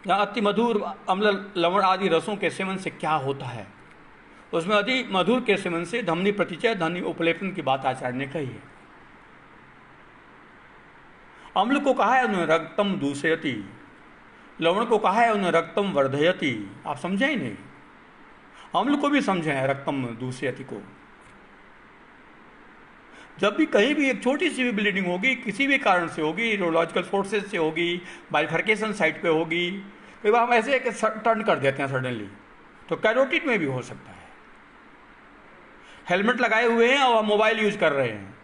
जहाँ अति मधुर अम्ल लवण आदि रसों के सेवन से क्या होता है, उसमें अति मधुर के सेवन से धमनी प्रतिचय, धमनी उपलेपन की बात आचार्य ने कही है। अम्ल को कहा है उन्होंने रक्तम दूषयति, लवण को कहा है उन्होंने रक्तम वर्धयति। आप समझे ही नहीं, अम्ल को भी समझे हैं रक्तम दूषयति को। जब भी कहीं भी एक छोटी सी भी ब्लीडिंग होगी, किसी भी कारण से होगी, न्यूरोलॉजिकल फोर्सेस से होगी, बाइफर्केशन साइट पे होगी, कई बार हम ऐसे टर्न कर देते हैं सडनली, तो कैरोटिड में भी हो सकता है। हेलमेट लगाए हुए हैं और मोबाइल यूज कर रहे हैं,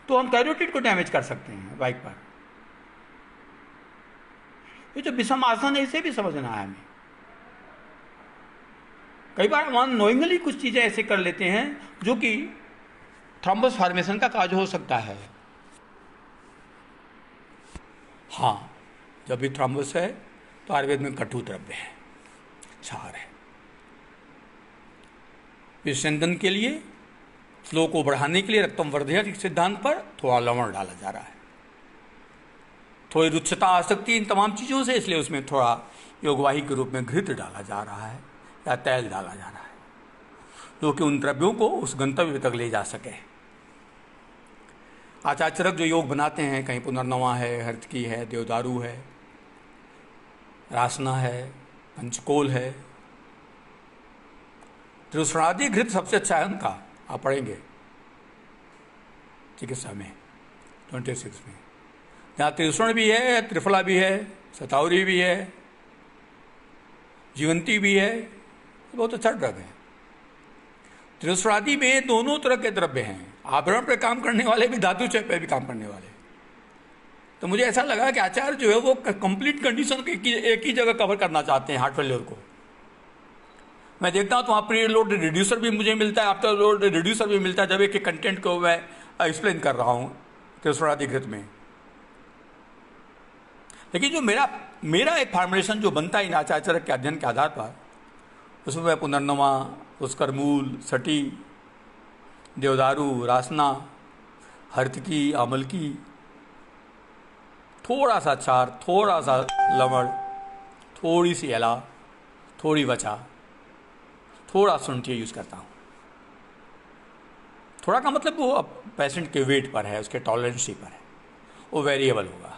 तो हम कैरोटिड को डैमेज कर सकते हैं बाइक पर। ये जो विषम आसन है, इसे भी समझना है हमें। कई बार हम नोइंगली कुछ चीजें ऐसे कर लेते हैं जो कि थ्रोम्बस फॉर्मेशन का काज हो सकता है। हाँ, जब भी थ्रोम्बस है तो आयुर्वेद में कटु द्रव्य है, क्षार है। विसंदन के लिए, फ्लो को बढ़ाने के लिए रक्तम वर्धयति सिद्धांत पर थोड़ा लवण डाला जा रहा है। थोड़ी रुक्षता आ सकती है इन तमाम चीज़ों से, इसलिए उसमें थोड़ा योगवाही के रूप में घृत डाला जा रहा है या तेल डाला जा रहा है, जो कि उन द्रव्यों को उस गंतव्य तक ले जा सके। आचार्य चरक जो योग बनाते हैं, कहीं पुनर्नवा है, हर्तकी है, देवदारू है, रासना है, पंचकोल है, त्रिशुणादि घृत सबसे अच्छा है उनका, आप पढ़ेंगे चिकित्सा में 26 में। यहाँ त्रिशुण भी है, त्रिफला भी है, सतावरी भी है, जीवंती भी है, बहुत अच्छा ड्रग है। त्रिशुणादि में दोनों तरह के द्रव्य हैं, आवरण पे काम करने वाले भी, धातु चय पे भी काम करने वाले। तो मुझे ऐसा लगा कि आचार्य जो है वो कंप्लीट कंडीशन को एक ही जगह कवर करना चाहते हैं, हार्ट फेलियर को। मैं देखता हूँ तो वहाँ प्री लोड रिड्यूसर भी मुझे मिलता है, आफ्टर लोड रिड्यूसर भी मिलता है, जब एक कंटेंट को मैं एक्सप्लेन कर रहा हूँ त्रिशुणादि घृत में। लेकिन जो मेरा एक फॉर्मुलेशन जो बनता है इन आचार्य चरक के अध्ययन के आधार पर, उसमें मैं पुनर्नवा, पुष्करमूल, सटी, देवदारू, रासना, हर्तकी, आमलकी, थोड़ा सा क्षार, थोड़ा सा लवण, थोड़ी सी एला, थोड़ी वचा, थोड़ा शुंठी यूज करता हूँ। थोड़ा का मतलब वो पेशेंट के वेट पर है, उसके टॉलरेंसी पर है, वो वेरिएबल होगा।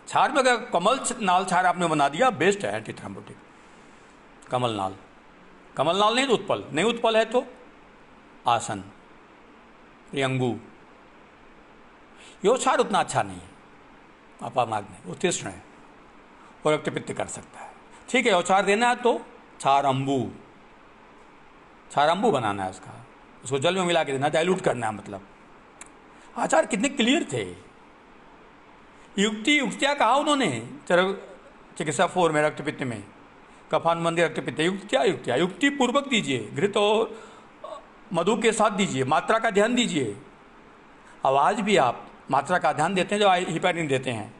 क्षार में अगर कमल नाल क्षार आपने बना दिया, बेस्ट है एंटी थ्रोम्बोटिक। कमल नाल नहीं तो उत्पल, नहीं उत्पल है तो आसन, प्रियंगू, यो क्षार उतना अच्छा नहीं है अपामार्ग में, वो तीक्ष्ण है और रक्तपित्त कर सकता है। ठीक है, औचार देना है तो क्षार अम्बू बनाना है उसको जल में मिला के देना, डाइल्यूट करना है। मतलब आचार्य कितने क्लियर थे, युक्तियाँ कहा उन्होंने चरक चिकित्सा 4 में रक्तपित्त में, कफानबंदी रक्तपित्त, युक्तियाँ युक्ति पूर्वक दीजिए, घृत और मधु के साथ दीजिए, मात्रा का ध्यान दीजिए। आवाज़ भी आप मात्रा का ध्यान देते हैं, जो हिपेरिन देते हैं,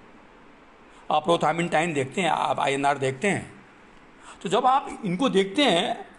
आप प्रोथामिन टाइम देखते हैं, आप INR देखते हैं। तो जब आप इनको देखते हैं